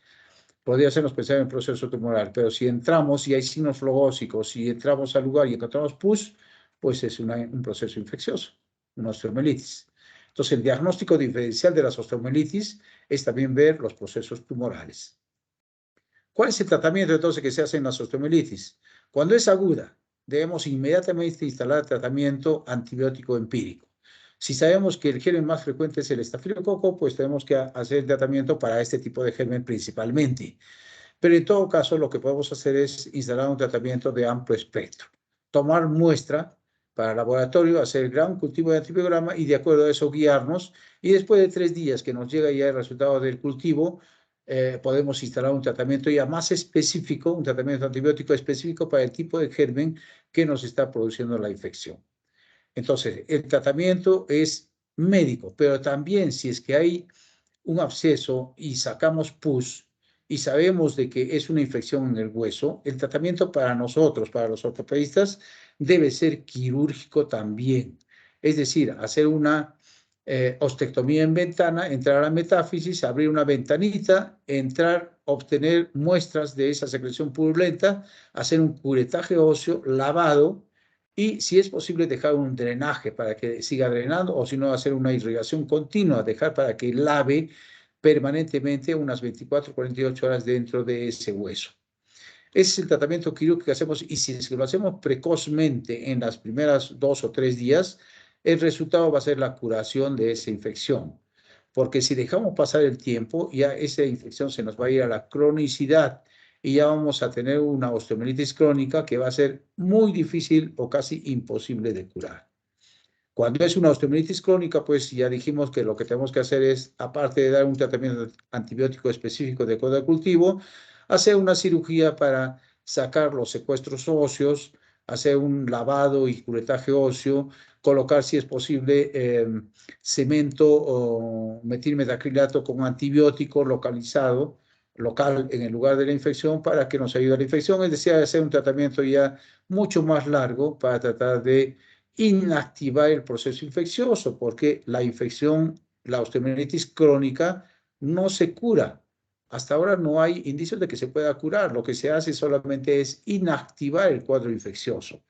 Podría hacernos pensar en proceso tumoral, pero si entramos y hay signos flogósicos, si entramos al lugar y encontramos pus, pues es un proceso infeccioso, una osteomielitis. Entonces, el diagnóstico diferencial de las osteomielitis es también ver los procesos tumorales. ¿Cuál es el tratamiento entonces que se hace en las osteomielitis? Cuando es aguda, debemos inmediatamente instalar tratamiento antibiótico empírico. Si sabemos que el germen más frecuente es el estafilococo, pues tenemos que hacer tratamiento para este tipo de germen principalmente. Pero en todo caso, lo que podemos hacer es instalar un tratamiento de amplio espectro. Tomar muestra para el laboratorio, hacer el gran cultivo de antibiograma y de acuerdo a eso guiarnos. Y después de 3 días que nos llega ya el resultado del cultivo, podemos instalar un tratamiento ya más específico, un tratamiento antibiótico específico para el tipo de germen que nos está produciendo la infección. Entonces, el tratamiento es médico, pero también si es que hay un absceso y sacamos pus y sabemos de que es una infección en el hueso, el tratamiento para nosotros, para los ortopedistas, debe ser quirúrgico también. Es decir, hacer una ostectomía en ventana, entrar a la metáfisis, abrir una ventanita, entrar, obtener muestras de esa secreción purulenta, hacer un curetaje óseo, lavado, y si es posible dejar un drenaje para que siga drenando o si no hacer una irrigación continua, dejar para que lave permanentemente unas 24, 48 horas dentro de ese hueso. Ese es el tratamiento quirúrgico que hacemos y si es que lo hacemos precozmente en las primeras 2 o 3 días, el resultado va a ser la curación de esa infección. Porque si dejamos pasar el tiempo, ya esa infección se nos va a ir a la cronicidad y ya vamos a tener una osteomielitis crónica que va a ser muy difícil o casi imposible de curar. Cuando es una osteomielitis crónica, pues ya dijimos que lo que tenemos que hacer es, aparte de dar un tratamiento antibiótico específico de acuerdo al cultivo, hacer una cirugía para sacar los secuestros óseos, hacer un lavado y curetaje óseo, colocar, si es posible, cemento o metilmetacrilato con antibiótico localizado, local en el lugar de la infección para que nos ayude a la infección, es decir, hacer un tratamiento ya mucho más largo para tratar de inactivar el proceso infeccioso, porque la infección, la osteomielitis crónica, no se cura. Hasta ahora no hay indicios de que se pueda curar. Lo que se hace solamente es inactivar el cuadro infeccioso.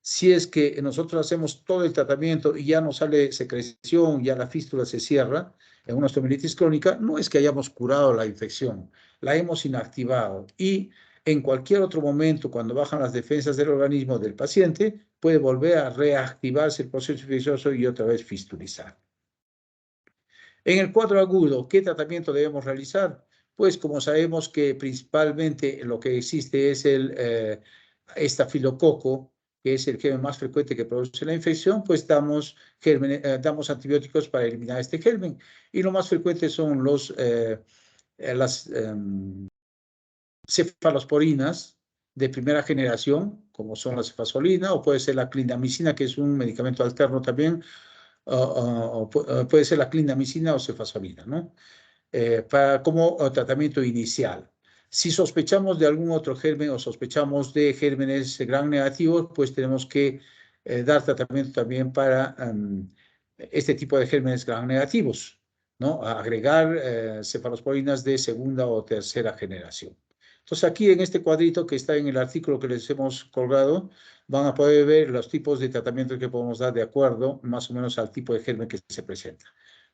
Si es que nosotros hacemos todo el tratamiento y ya no sale secreción, ya la fístula se cierra en una osteomielitis crónica, no es que hayamos curado la infección, la hemos inactivado y en cualquier otro momento, cuando bajan las defensas del organismo del paciente, puede volver a reactivarse el proceso infeccioso y otra vez fistulizar. En el cuadro agudo, ¿qué tratamiento debemos realizar? Pues como sabemos que principalmente lo que existe es el estafilococo, que es el germen más frecuente que produce la infección, pues damos antibióticos para eliminar este germen. Y lo más frecuente son las cefalosporinas de primera generación, como son la cefasolina, o puede ser la clindamicina, que es un medicamento alterno también, o puede ser la clindamicina o cefasolina, ¿no? Como tratamiento inicial. Si sospechamos de algún otro germen o sospechamos de gérmenes gram negativos, pues tenemos que dar tratamiento también para este tipo de gérmenes gram negativos, ¿no? Agregar cefalosporinas de segunda o tercera generación. Entonces aquí en este cuadrito que está en el artículo que les hemos colgado, van a poder ver los tipos de tratamientos que podemos dar de acuerdo más o menos al tipo de germen que se presenta.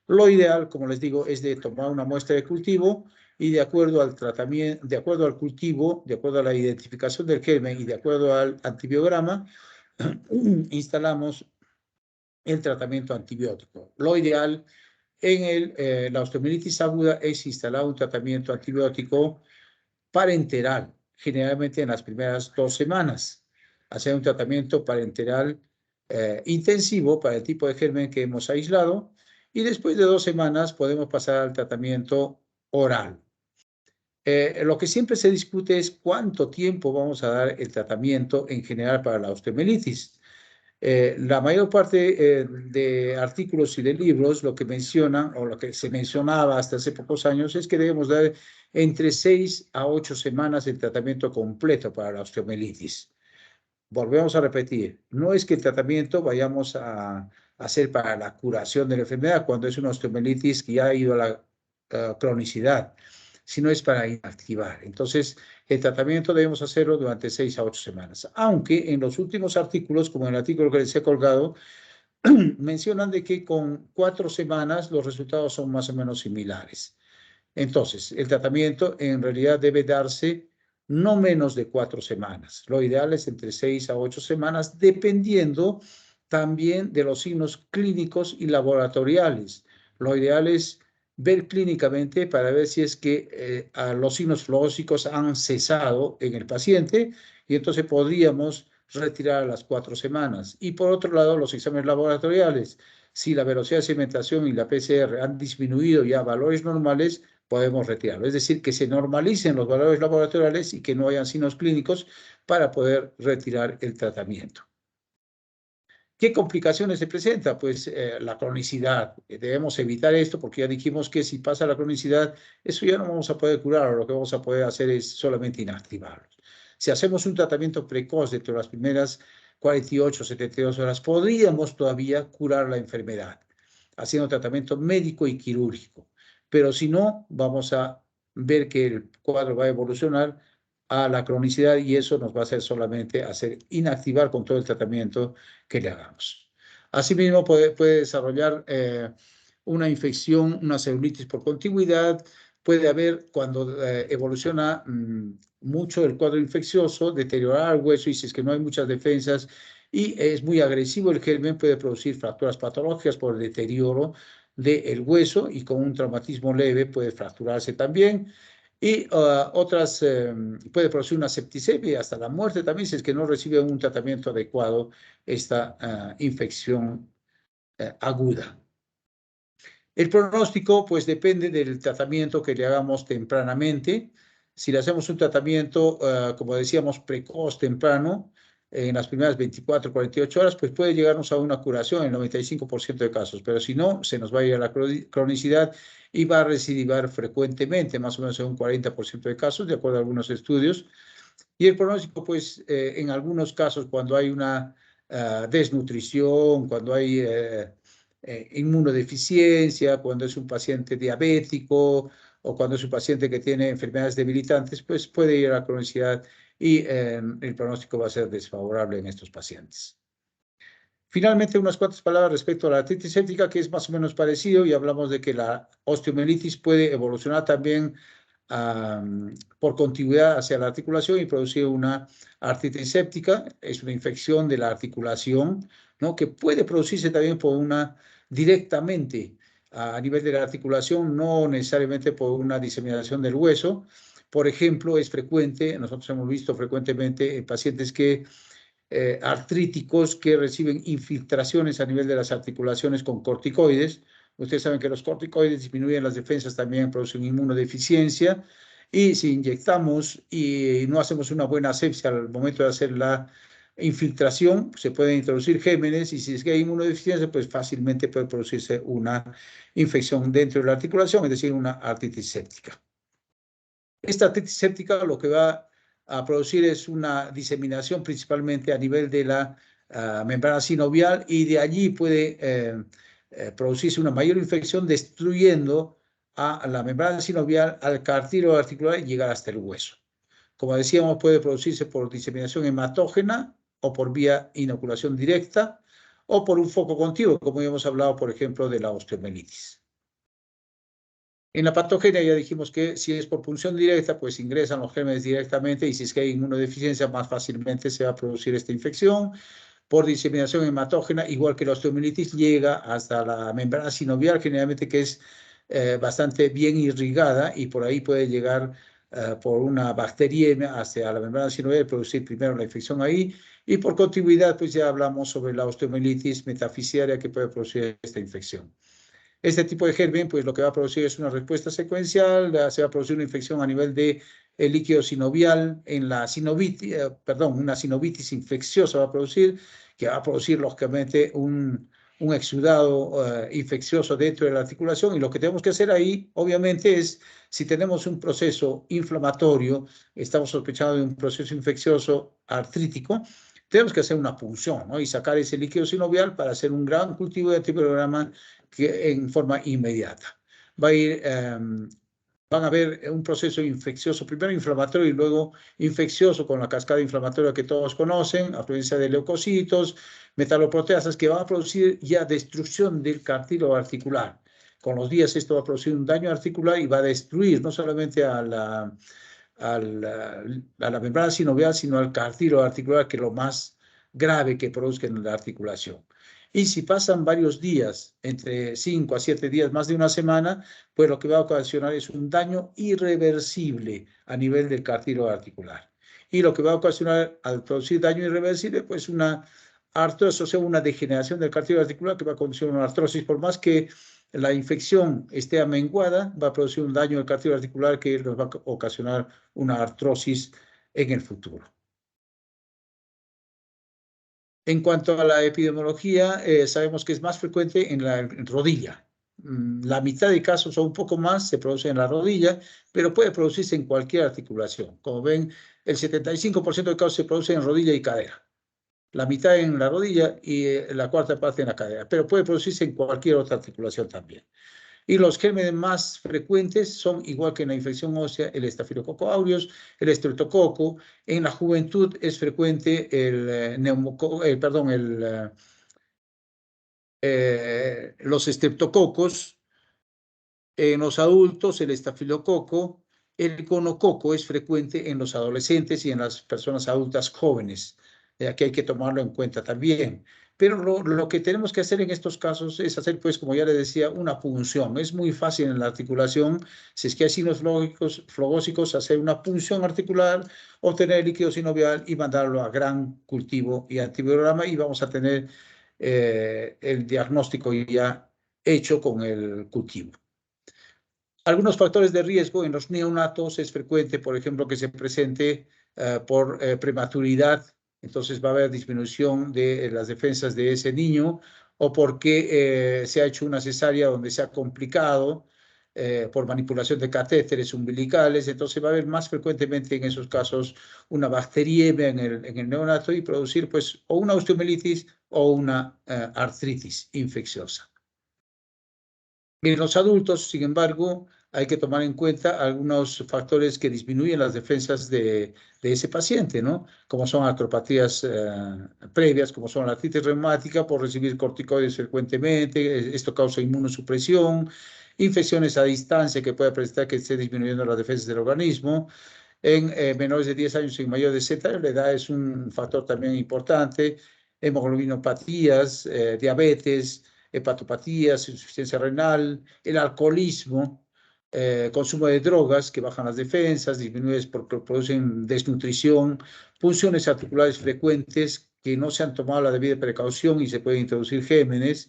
Lo ideal, como les digo, es de tomar una muestra de cultivo y de acuerdo al tratamiento, de acuerdo al cultivo, de acuerdo a la identificación del germen y de acuerdo al antibiograma, instalamos el tratamiento antibiótico. Lo ideal en la osteomielitis aguda es instalar un tratamiento antibiótico parenteral, generalmente en las primeras 2 semanas. Hacer un tratamiento parenteral intensivo para el tipo de germen que hemos aislado y después de 2 semanas podemos pasar al tratamiento oral. Lo que siempre se discute es cuánto tiempo vamos a dar el tratamiento en general para la osteomielitis. La mayor parte de artículos y de libros lo que mencionan, o lo que se mencionaba hasta hace pocos años, es que debemos dar entre 6 a 8 semanas el tratamiento completo para la osteomielitis. Volvemos a repetir, no es que el tratamiento vayamos a hacer para la curación de la enfermedad cuando es una osteomielitis que ya ha ido a la cronicidad, sino es para inactivar. Entonces, el tratamiento debemos hacerlo durante 6 a 8 semanas. Aunque en los últimos artículos, como en el artículo que les he colgado, mencionan de que con 4 semanas los resultados son más o menos similares. Entonces, el tratamiento en realidad debe darse no menos de 4 semanas. Lo ideal es entre 6 a 8 semanas, dependiendo también de los signos clínicos y laboratoriales. Lo ideal es ver clínicamente para ver si es que los signos fluorósicos han cesado en el paciente y entonces podríamos retirar a las 4 semanas. Y por otro lado, los exámenes laboratoriales. Si la velocidad de sedimentación y la PCR han disminuido ya a valores normales, podemos retirarlo. Es decir, que se normalicen los valores laboratoriales y que no hayan signos clínicos para poder retirar el tratamiento. ¿Qué complicaciones se presenta? Pues la cronicidad. Debemos evitar esto porque ya dijimos que si pasa la cronicidad, eso ya no vamos a poder curar, lo que vamos a poder hacer es solamente inactivarlos. Si hacemos un tratamiento precoz dentro de las primeras 48, 72 horas, podríamos todavía curar la enfermedad, haciendo tratamiento médico y quirúrgico. Pero si no, vamos a ver que el cuadro va a evolucionar a la cronicidad y eso nos va a hacer solamente hacer inactivar con todo el tratamiento que le hagamos. Asimismo, puede desarrollar una infección, una celulitis por contigüidad. Puede haber, cuando evoluciona mucho el cuadro infeccioso, deteriorar el hueso y si es que no hay muchas defensas y es muy agresivo el germen, puede producir fracturas patológicas por el deterioro del hueso y con un traumatismo leve puede fracturarse también. Y otras, puede producir una septicemia y hasta la muerte también si es que no recibe un tratamiento adecuado esta infección aguda. El pronóstico, pues, depende del tratamiento que le hagamos tempranamente. Si le hacemos un tratamiento, como decíamos, precoz, temprano, en las primeras 24, 48 horas, pues puede llegarnos a una curación en el 95% de casos. Pero si no, se nos va a ir a la cronicidad y va a recidivar frecuentemente, más o menos en un 40% de casos, de acuerdo a algunos estudios. Y el pronóstico, pues, en algunos casos, cuando hay una desnutrición, cuando hay inmunodeficiencia, cuando es un paciente diabético o cuando es un paciente que tiene enfermedades debilitantes, pues puede ir a la cronicidad y el pronóstico va a ser desfavorable en estos pacientes. Finalmente, unas cuantas palabras respecto a la artritis séptica, que es más o menos parecido, y hablamos de que la osteomielitis puede evolucionar también por contigüidad hacia la articulación y producir una artritis séptica. Es una infección de la articulación, ¿no? Que puede producirse también por una directamente a nivel de la articulación, no necesariamente por una diseminación del hueso. Por ejemplo, es frecuente, nosotros hemos visto frecuentemente en pacientes que artríticos que reciben infiltraciones a nivel de las articulaciones con corticoides. Ustedes saben que los corticoides disminuyen las defensas, también producen inmunodeficiencia. Y si inyectamos y no hacemos una buena asepsia al momento de hacer la infiltración, se pueden introducir gérmenes y si es que hay inmunodeficiencia, pues fácilmente puede producirse una infección dentro de la articulación, es decir, una artritis séptica. Esta artritis séptica lo que va a producir es una diseminación principalmente a nivel de la membrana sinovial y de allí puede producirse una mayor infección destruyendo a la membrana sinovial, al cartílago articular y llegar hasta el hueso. Como decíamos, puede producirse por diseminación hematógena o por vía inoculación directa o por un foco contiguo, como hemos hablado, por ejemplo, de la osteomielitis. En la patogenia ya dijimos que si es por punción directa, pues ingresan los gérmenes directamente y si es que hay inmunodeficiencia, más fácilmente se va a producir esta infección. Por diseminación hematógena, igual que la osteomielitis, llega hasta la membrana sinovial, generalmente que es bastante bien irrigada y por ahí puede llegar por una bacteriemia hacia la membrana sinovial y producir primero la infección ahí. Y por continuidad, pues ya hablamos sobre la osteomielitis metafisiaria que puede producir esta infección. Este tipo de germen, pues lo que va a producir es una respuesta secuencial, se va a producir una infección a nivel de el líquido sinovial, en la sinovitis, una sinovitis infecciosa va a producir, que va a producir lógicamente un exudado infeccioso dentro de la articulación y lo que tenemos que hacer ahí, obviamente, es si tenemos un proceso inflamatorio, estamos sospechando de un proceso infeccioso artrítico, tenemos que hacer una punción, ¿no? Y sacar ese líquido sinovial para hacer un gran cultivo de antiprograma que en forma inmediata. Van a haber un proceso infeccioso, primero inflamatorio y luego infeccioso con la cascada inflamatoria que todos conocen, afluencia de leucocitos, metaloproteasas, que van a producir ya destrucción del cartílago articular. Con los días esto va a producir un daño articular y va a destruir no solamente a a la membrana sinovial, sino al cartílago articular, que es lo más grave que produzca en la articulación. Y si pasan varios días, entre 5 a 7 días, más de una semana, pues lo que va a ocasionar es un daño irreversible a nivel del cartílago articular. Y lo que va a ocasionar al producir daño irreversible, pues una artrosis, o sea, una degeneración del cartílago articular que va a conducir a una artrosis. Por más que la infección esté amenguada, va a producir un daño del cartílago articular que nos va a ocasionar una artrosis en el futuro. En cuanto a la epidemiología, sabemos que es más frecuente en la rodilla. La mitad de casos o un poco más se produce en la rodilla, pero puede producirse en cualquier articulación. Como ven, el 75% de casos se produce en rodilla y cadera. La mitad en la rodilla y la cuarta parte en la cadera, pero puede producirse en cualquier otra articulación también. Y los gérmenes más frecuentes son, igual que en la infección ósea, el estafilococo aureus, el estreptococo. En la juventud es frecuente el los estreptococos. En los adultos, el estafilococo. El gonococo es frecuente en los adolescentes y en las personas adultas jóvenes. Aquí hay que tomarlo en cuenta también. Pero lo que tenemos que hacer en estos casos es hacer, pues, como ya le decía, una punción. Es muy fácil en la articulación, si es que hay signos flogósicos, hacer una punción articular, obtener el líquido sinovial y mandarlo a gran cultivo y antibiograma, y vamos a tener el diagnóstico ya hecho con el cultivo. Algunos factores de riesgo en los neonatos es frecuente, por ejemplo, que se presente por prematuridad, entonces va a haber disminución de las defensas de ese niño, o porque se ha hecho una cesárea donde se ha complicado por manipulación de catéteres umbilicales, entonces va a haber más frecuentemente en esos casos una bacteriemia en el neonato y producir, pues, o una osteomielitis o una artritis infecciosa. En los adultos, sin embargo, hay que tomar en cuenta algunos factores que disminuyen las defensas de ese paciente, ¿no? Como son artropatías previas, como son la artritis reumática por recibir corticoides frecuentemente, esto causa inmunosupresión, infecciones a distancia que puede presentar que esté disminuyendo las defensas del organismo. En menores de 10 años y mayores de 60 años, la edad es un factor también importante, hemoglobinopatías, diabetes, hepatopatías, insuficiencia renal, el alcoholismo, consumo de drogas que bajan las defensas, disminuyen porque producen desnutrición, punciones articulares frecuentes que no se han tomado la debida precaución y se pueden introducir gérmenes,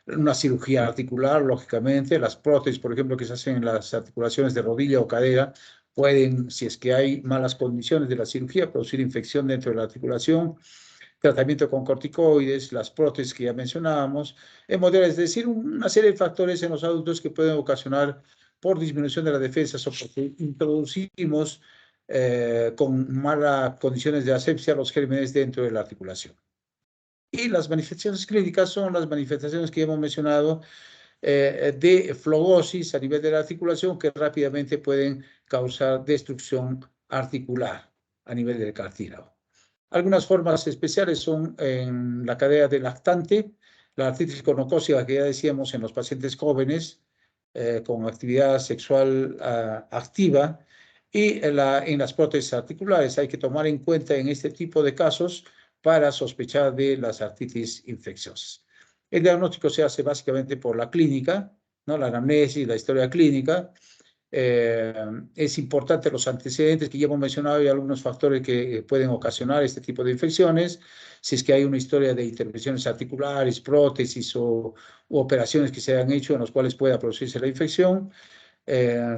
una cirugía articular, lógicamente, las prótesis, por ejemplo, que se hacen en las articulaciones de rodilla o cadera, pueden, si es que hay malas condiciones de la cirugía, producir infección dentro de la articulación. Tratamiento con corticoides, las prótesis que ya mencionábamos, hemodiálisis, es decir, una serie de factores en los adultos que pueden ocasionar por disminución de las defensas o porque introducimos con malas condiciones de asepsia los gérmenes dentro de la articulación. Y las manifestaciones clínicas son las manifestaciones que hemos mencionado de flogosis a nivel de la articulación que rápidamente pueden causar destrucción articular a nivel del cartílago. Algunas formas especiales son en la cadera del lactante, la artritis gonocócica que ya decíamos en los pacientes jóvenes con actividad sexual activa, y en las prótesis articulares. Hay que tomar en cuenta en este tipo de casos para sospechar de las artritis infecciosas. El diagnóstico se hace básicamente por la clínica, ¿no? La anamnesis, la historia clínica. Es importante los antecedentes que ya hemos mencionado y algunos factores que pueden ocasionar este tipo de infecciones. Si es que hay una historia de intervenciones articulares, prótesis u operaciones que se hayan hecho en los cuales pueda producirse la infección.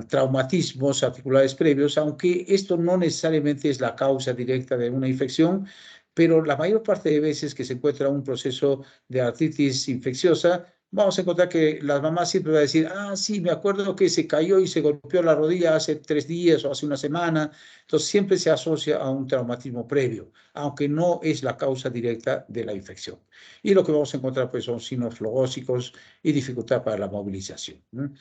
Traumatismos articulares previos, aunque esto no necesariamente es la causa directa de una infección, pero la mayor parte de veces que se encuentra un proceso de artritis infecciosa, vamos a encontrar que las mamás siempre van a decir, ah, sí, me acuerdo que se cayó y se golpeó la rodilla hace 3 días o hace una semana. Entonces siempre se asocia a un traumatismo previo, aunque no es la causa directa de la infección. Y lo que vamos a encontrar pues son signos flogósicos y dificultad para la movilización, ¿no?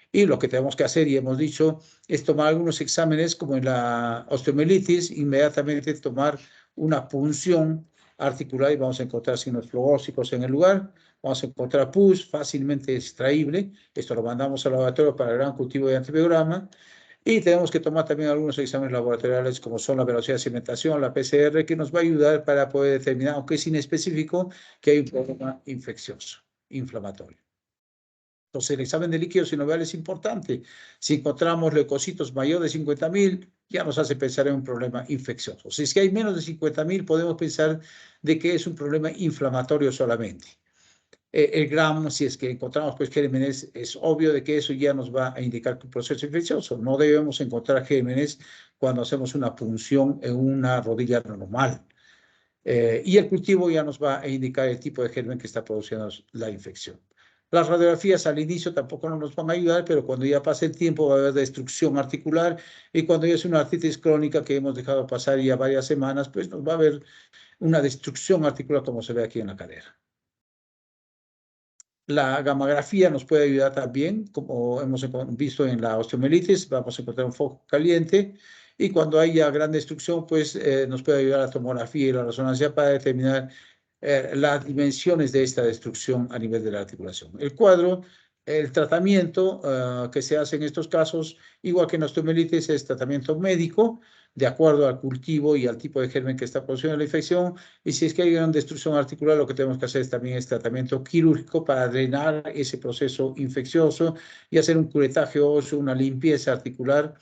Y lo que tenemos que hacer, y hemos dicho, es tomar algunos exámenes, como en la osteomielitis, inmediatamente tomar una punción articular y vamos a encontrar signos flogósicos en el lugar. Vamos a encontrar pus fácilmente extraíble. Esto lo mandamos al laboratorio para el gran cultivo de antibiograma. Y tenemos que tomar también algunos exámenes laboratoriales como son la velocidad de cimentación, la PCR, que nos va a ayudar para poder determinar, aunque es inespecífico, que hay un problema infeccioso, inflamatorio. Entonces, el examen de líquidos sinoviales es importante. Si encontramos leucocitos mayores de 50.000, ya nos hace pensar en un problema infeccioso. Si es que hay menos de 50.000, podemos pensar de que es un problema inflamatorio solamente. El GRAM, si es que encontramos pues gérmenes, es obvio de que eso ya nos va a indicar que un proceso infeccioso. No debemos encontrar gérmenes cuando hacemos una punción en una rodilla normal. Y el cultivo ya nos va a indicar el tipo de germen que está produciendo la infección. Las radiografías al inicio tampoco nos van a ayudar, pero cuando ya pase el tiempo va a haber destrucción articular y cuando ya es una artritis crónica que hemos dejado pasar ya varias semanas, pues nos va a haber una destrucción articular como se ve aquí en la cadera. La gammagrafía nos puede ayudar también, como hemos visto en la osteomielitis, vamos a encontrar un foco caliente y cuando haya gran destrucción, pues nos puede ayudar la tomografía y la resonancia para determinar las dimensiones de esta destrucción a nivel de la articulación. El cuadro, el tratamiento que se hace en estos casos, igual que en osteomielitis, es tratamiento médico, de acuerdo al cultivo y al tipo de germen que está produciendo la infección. Y si es que hay una destrucción articular, lo que tenemos que hacer también es tratamiento quirúrgico para drenar ese proceso infeccioso y hacer un curetaje óseo, una limpieza articular,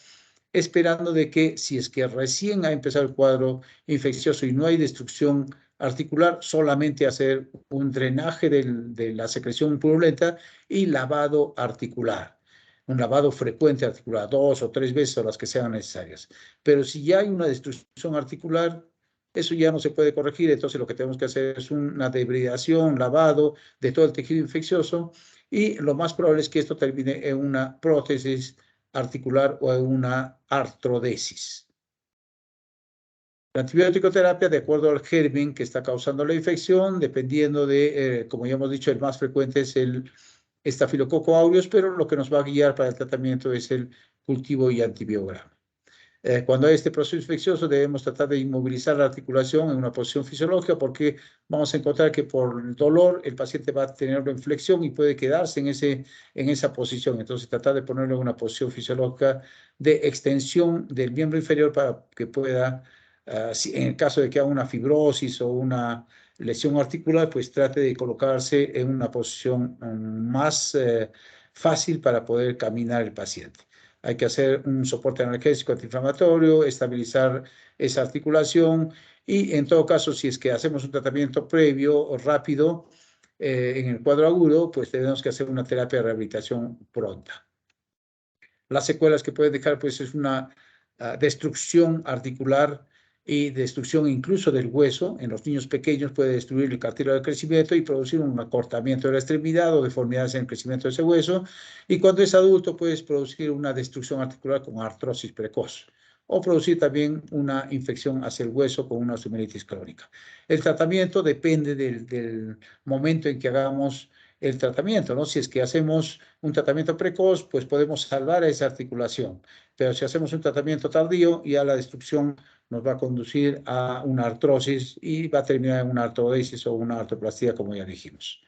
esperando de que si es que recién ha empezado el cuadro infeccioso y no hay destrucción articular, solamente hacer un drenaje de la secreción purulenta y lavado articular. Un lavado frecuente articular, 2 o 3 veces o las que sean necesarias. Pero si ya hay una destrucción articular, eso ya no se puede corregir, entonces lo que tenemos que hacer es una debridación, lavado de todo el tejido infeccioso y lo más probable es que esto termine en una prótesis articular o en una artrodesis. La antibiótico terapia, de acuerdo al germen que está causando la infección, dependiendo de, como ya hemos dicho, el más frecuente es el estafilococo aureus, pero lo que nos va a guiar para el tratamiento es el cultivo y antibiograma. Cuando hay este proceso infeccioso debemos tratar de inmovilizar la articulación en una posición fisiológica porque vamos a encontrar que por el dolor el paciente va a tener una inflexión y puede quedarse en esa posición. Entonces tratar de ponerlo en una posición fisiológica de extensión del miembro inferior para que pueda, si, en el caso de que haya una fibrosis o una lesión articular, pues trate de colocarse en una posición más fácil para poder caminar el paciente. Hay que hacer un soporte analgésico antiinflamatorio, estabilizar esa articulación y en todo caso, si es que hacemos un tratamiento previo o rápido en el cuadro agudo, pues tenemos que hacer una terapia de rehabilitación pronta. Las secuelas que puede dejar pues es una destrucción articular y destrucción incluso del hueso. En los niños pequeños puede destruir el cartílago de crecimiento y producir un acortamiento de la extremidad o deformidades en el crecimiento de ese hueso. Y cuando es adulto puede producir una destrucción articular con artrosis precoz o producir también una infección hacia el hueso con una osteomielitis crónica. El tratamiento depende del momento en que hagamos el tratamiento, ¿no? Si es que hacemos un tratamiento precoz, pues podemos salvar esa articulación. Pero si hacemos un tratamiento tardío, ya la destrucción nos va a conducir a una artrosis y va a terminar en una artrodesis o una artroplastía, como ya dijimos.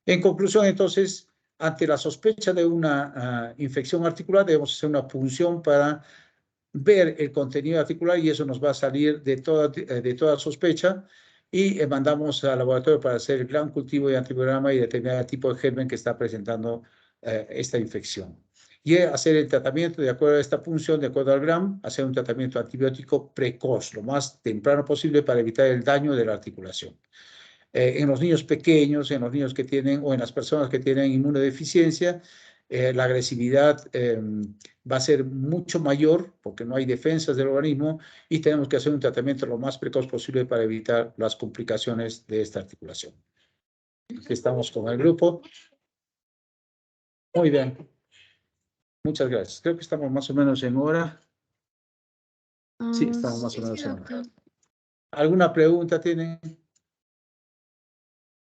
En conclusión, entonces, ante la sospecha de una infección articular, debemos hacer una punción para ver el contenido articular y eso nos va a salir de toda sospecha y mandamos al laboratorio para hacer el gran cultivo de antibiograma y determinar el tipo de germen que está presentando esta infección. Y hacer el tratamiento de acuerdo a esta punción, de acuerdo al GRAM, hacer un tratamiento antibiótico precoz, lo más temprano posible para evitar el daño de la articulación. En los niños pequeños, en los niños que tienen o en las personas que tienen inmunodeficiencia, la agresividad va a ser mucho mayor porque no hay defensas del organismo y tenemos que hacer un tratamiento lo más precoz posible para evitar las complicaciones de esta articulación. Aquí estamos con el grupo. Muy bien. Muchas gracias. Creo que estamos más o menos en hora. Sí, estamos más o menos en hora. ¿Alguna pregunta tienen?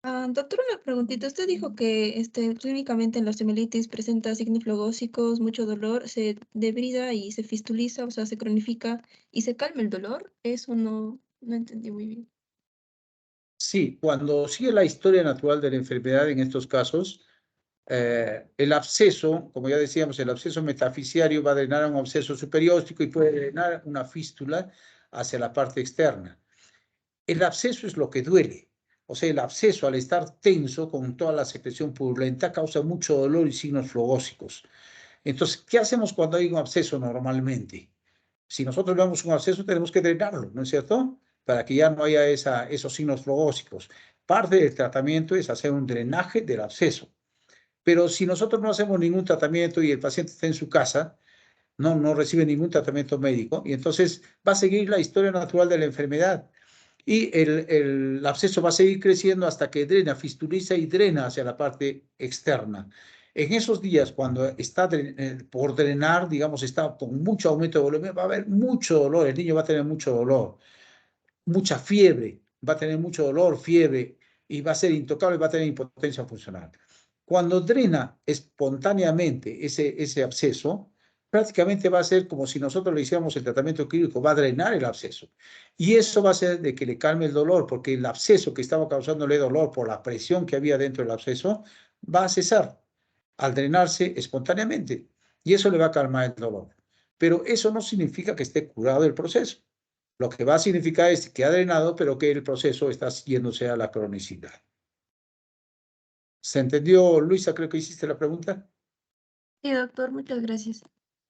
Doctor, una preguntita. Usted dijo que clínicamente en la osteomielitis presenta signos flogósicos, mucho dolor, se debrida y se fistuliza, o sea, se cronifica y se calma el dolor. Eso no entendí muy bien. Sí, cuando sigue la historia natural de la enfermedad en estos casos, el absceso, como ya decíamos, el absceso metafisiario va a drenar a un absceso superióstico y puede drenar una fístula hacia la parte externa. El absceso es lo que duele. O sea, el absceso, al estar tenso con toda la secreción purulenta, causa mucho dolor y signos flogósicos. Entonces, ¿qué hacemos cuando hay un absceso normalmente? Si nosotros vemos un absceso, tenemos que drenarlo, ¿no es cierto? Para que ya no haya esos signos flogósicos. Parte del tratamiento es hacer un drenaje del absceso. Pero si nosotros no hacemos ningún tratamiento y el paciente está en su casa, no recibe ningún tratamiento médico, y entonces va a seguir la historia natural de la enfermedad. Y el absceso va a seguir creciendo hasta que drena, fistuliza y drena hacia la parte externa. En esos días, cuando está por drenar, digamos, está con mucho aumento de volumen, va a haber mucho dolor, el niño va a tener mucho dolor, mucha fiebre, va a tener mucho dolor, fiebre, y va a ser intocable, va a tener impotencia funcional. Cuando drena espontáneamente ese absceso, prácticamente va a ser como si nosotros le hiciéramos el tratamiento quirúrgico, va a drenar el absceso. Y eso va a hacer de que le calme el dolor, porque el absceso que estaba causándole dolor por la presión que había dentro del absceso, va a cesar al drenarse espontáneamente. Y eso le va a calmar el dolor. Pero eso no significa que esté curado el proceso. Lo que va a significar es que ha drenado, pero que el proceso está yéndose a la cronicidad. ¿Se entendió, Luisa? Creo que hiciste la pregunta. Sí, doctor, muchas gracias.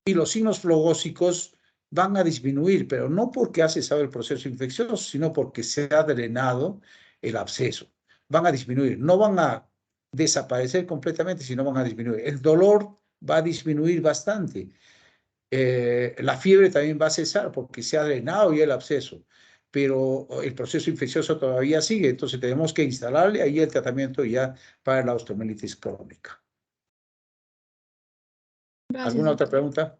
Y los signos flogósicos van a disminuir, pero no porque ha cesado el proceso infeccioso, sino porque se ha drenado el absceso. Van a disminuir, no van a desaparecer completamente, sino van a disminuir. El dolor va a disminuir bastante. La fiebre también va a cesar porque se ha drenado ya el absceso, pero el proceso infeccioso todavía sigue, entonces tenemos que instalarle ahí el tratamiento ya para la osteomielitis crónica. Gracias, ¿Alguna otra doctor. pregunta?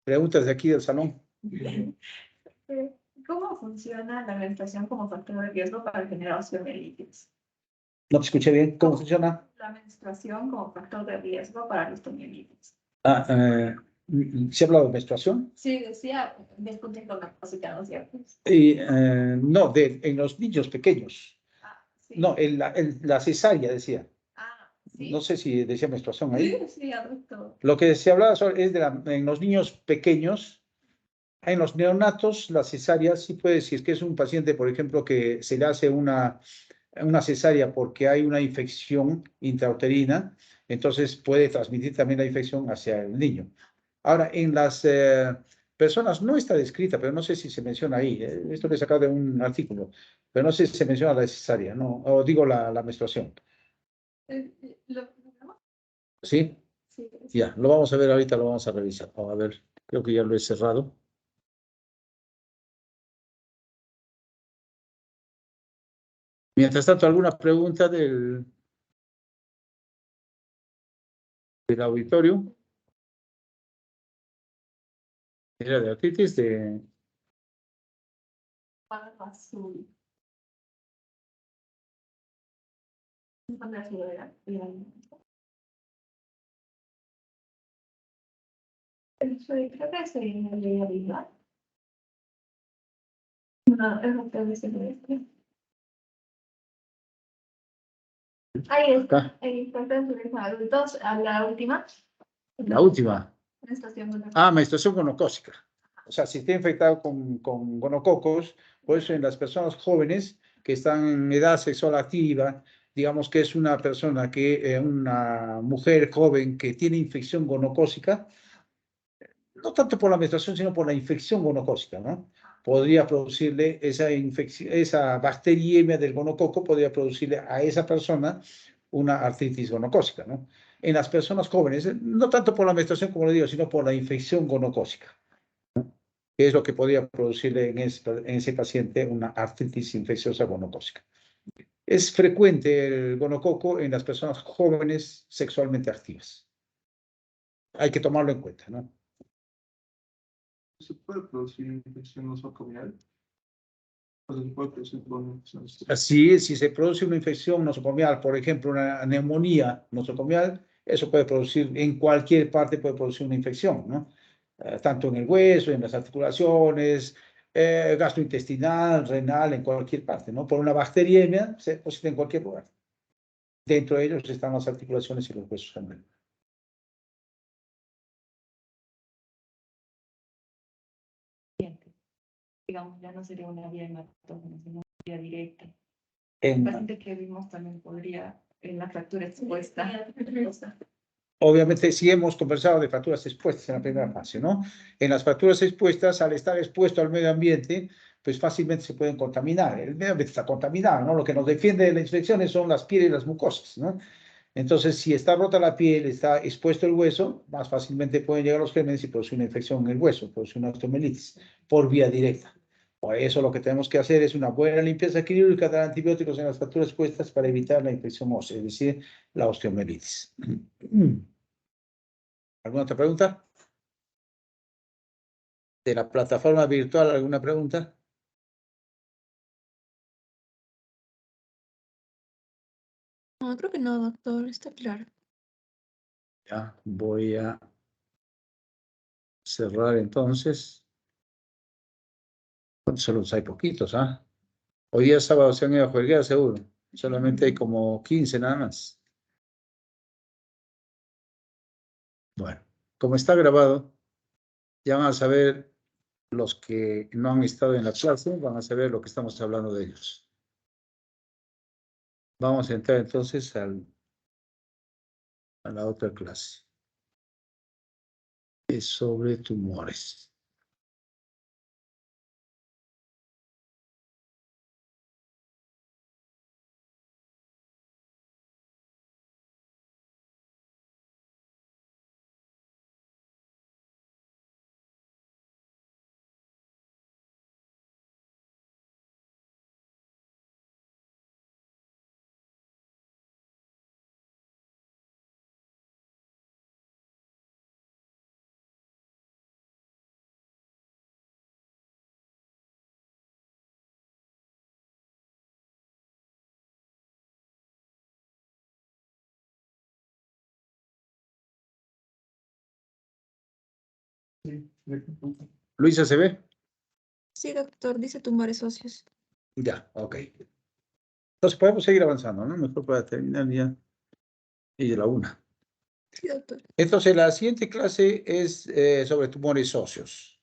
¿Preguntas de aquí del salón? ¿Cómo funciona la menstruación como factor de riesgo para generar osteomielitis? No te escuché bien. ¿Cómo funciona? La menstruación como factor de riesgo para la osteomielitis. ¿Se habla de menstruación? Sí, decía, discuten con la cosita, ¿no es cierto? No, en los niños pequeños. Ah, sí. No, la cesárea decía. Ah, sí. No sé si decía menstruación ahí. Sí, sí, adulto. Lo que se hablaba es en los niños pequeños. En los neonatos, la cesárea sí puede, si es que es un paciente, por ejemplo, que se le hace una cesárea porque hay una infección intrauterina, entonces puede transmitir también la infección hacia el niño. Ahora, en las personas no está descrita, pero no sé si se menciona ahí. Esto lo he sacado de un artículo, pero no sé si se menciona la cesárea, ¿no? O digo la menstruación. ¿Lo ¿Sí? Sí, sí. Ya, lo vamos a ver ahorita, lo vamos a revisar. A ver, creo que ya lo he cerrado. Mientras tanto, ¿alguna pregunta del auditorio? Era de artritis, de... Azul. ¿Dónde ha sido creo que es el de arriba. No, es lo que dice este. Ahí está. Ahí está en adultos. A la última. La última. Menstruación. Menstruación gonocócica. O sea, si está infectado con gonococos, por eso en las personas jóvenes que están en edad sexual activa, digamos que es una persona una mujer joven que tiene infección gonocócica, no tanto por la menstruación, sino por la infección gonocócica, ¿no? Podría producirle esa infección, esa bacteriemia del gonococo podría producirle a esa persona una artritis gonocócica, ¿no? En las personas jóvenes, no tanto por la menstruación, como le digo, sino por la infección gonocócica, que es lo que podría producirle en ese paciente una artritis infecciosa gonocócica. Es frecuente el gonococo en las personas jóvenes sexualmente activas. Hay que tomarlo en cuenta, ¿no? ¿Se puede producir infección nosocomial? ¿O se puede producir Así, si se produce una infección nosocomial, por ejemplo, una neumonía nosocomial, eso puede producir, en cualquier parte puede producir una infección, ¿no? tanto en el hueso, en las articulaciones, gastrointestinal, renal, en cualquier parte, ¿no? Por una bacteriemia se deposita en cualquier lugar. Dentro de ellos están las articulaciones y los huesos también. Digamos, ya no sería una vía hematógena, sino una vía directa. En, El paciente que vimos también podría, en la fractura expuesta. Obviamente, sí hemos conversado de fracturas expuestas en la primera fase, ¿no? En las fracturas expuestas, al estar expuesto al medio ambiente, pues fácilmente se pueden contaminar. El medio ambiente está contaminado, ¿no? Lo que nos defiende de las infecciones son las pieles y las mucosas, ¿no? Entonces, si está rota la piel, está expuesto el hueso, más fácilmente pueden llegar los gérmenes y producir una infección en el hueso, producir una osteomielitis por vía directa. Por eso lo que tenemos que hacer es una buena limpieza quirúrgica, dar antibióticos en las fracturas expuestas para evitar la infección ósea, es decir, la osteomielitis. ¿Alguna otra pregunta? ¿De la plataforma virtual alguna pregunta? No, creo que no, doctor, está claro. Ya, voy a cerrar entonces. Solo hay poquitos, ¿ah? Hoy día sábado se han ido a jugar, seguro. Solamente hay como 15 nada más. Bueno, como está grabado, ya van a saber los que no han estado en la clase, van a saber lo que estamos hablando de ellos. Vamos a entrar entonces a la otra clase. Es sobre tumores. Luisa, ¿se ve? Sí, doctor, dice tumores óseos. Ya, ok. Entonces podemos seguir avanzando, ¿no? Mejor para terminar ya. Y de la una. Sí, doctor. Entonces, la siguiente clase es sobre tumores óseos.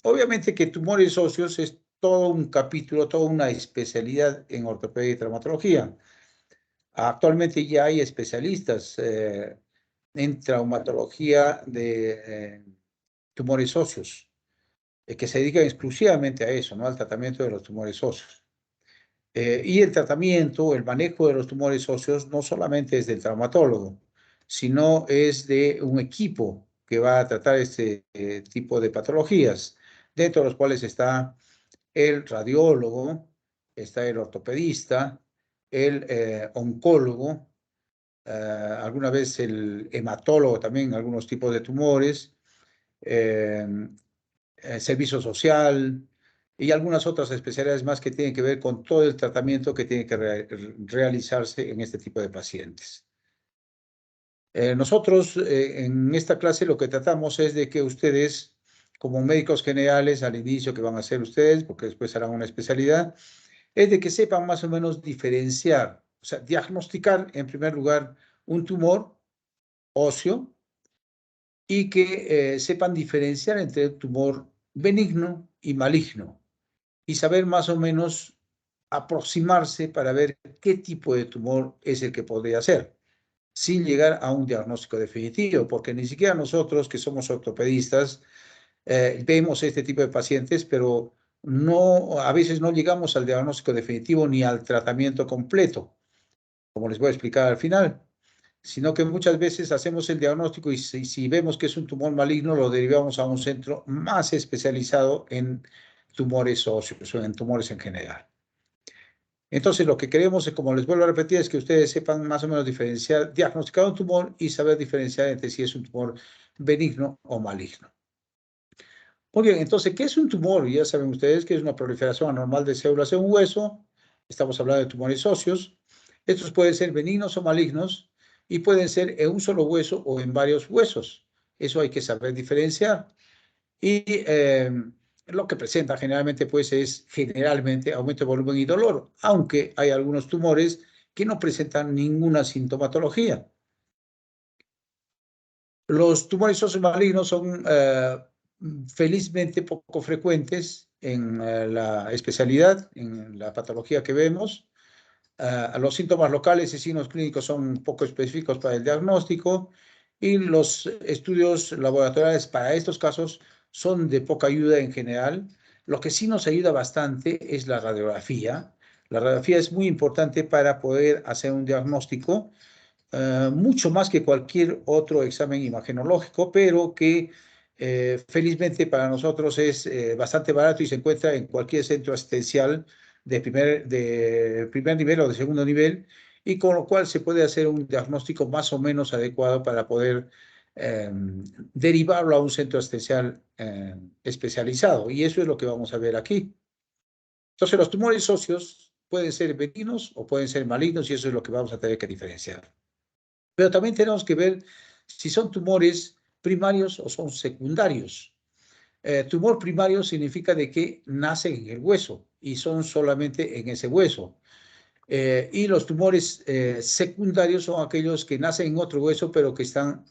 Obviamente que tumores óseos es todo un capítulo, toda una especialidad en ortopedia y traumatología. Actualmente ya hay especialistas en traumatología de tumores óseos que se dedican exclusivamente a eso, ¿no? Al tratamiento de los tumores óseos. Y el tratamiento, el manejo de los tumores óseos no solamente es del traumatólogo, sino es de un equipo que va a tratar este tipo de patologías, dentro de los cuales está el radiólogo, está el ortopedista, el oncólogo, alguna vez el hematólogo también, algunos tipos de tumores, eh, servicio social y algunas otras especialidades más que tienen que ver con todo el tratamiento que tiene que realizarse en este tipo de pacientes. Nosotros en esta clase lo que tratamos es de que ustedes, como médicos generales, al inicio que van a hacer ustedes, porque después harán una especialidad, es de que sepan más o menos diferenciar, o sea, diagnosticar en primer lugar un tumor óseo y que sepan diferenciar entre tumor benigno y maligno y saber más o menos aproximarse para ver qué tipo de tumor es el que podría ser, sin llegar a un diagnóstico definitivo, porque ni siquiera nosotros que somos ortopedistas vemos este tipo de pacientes, pero no, a veces no llegamos al diagnóstico definitivo ni al tratamiento completo, como les voy a explicar al final, sino que muchas veces hacemos el diagnóstico y si vemos que es un tumor maligno, lo derivamos a un centro más especializado en tumores óseos o en tumores en general. Entonces, lo que queremos, como les vuelvo a repetir, es que ustedes sepan más o menos diferenciar, diagnosticar un tumor y saber diferenciar entre si es un tumor benigno o maligno. Muy bien, entonces, ¿qué es un tumor? Ya saben ustedes que es una proliferación anormal de células en un hueso. Estamos hablando de tumores óseos. Estos pueden ser benignos o malignos y pueden ser en un solo hueso o en varios huesos. Eso hay que saber diferenciar. Y lo que presenta generalmente, pues, es generalmente aumento de volumen y dolor, aunque hay algunos tumores que no presentan ninguna sintomatología. Los tumores óseos malignos son felizmente poco frecuentes en la especialidad, en la patología que vemos. Los síntomas locales y signos clínicos son poco específicos para el diagnóstico y los estudios laboratoriales para estos casos son de poca ayuda en general. Lo que sí nos ayuda bastante es la radiografía. La radiografía es muy importante para poder hacer un diagnóstico, mucho más que cualquier otro examen imagenológico, pero que felizmente para nosotros es bastante barato y se encuentra en cualquier centro asistencial de primer nivel o de segundo nivel, y con lo cual se puede hacer un diagnóstico más o menos adecuado para poder derivarlo a un centro asistencial especializado. Y eso es lo que vamos a ver aquí. Entonces, los tumores óseos pueden ser benignos o pueden ser malignos, y eso es lo que vamos a tener que diferenciar. Pero también tenemos que ver si son tumores primarios o son secundarios. Tumor primario significa de que nacen en el hueso y son solamente en ese hueso. Y los tumores secundarios son aquellos que nacen en otro hueso, pero que están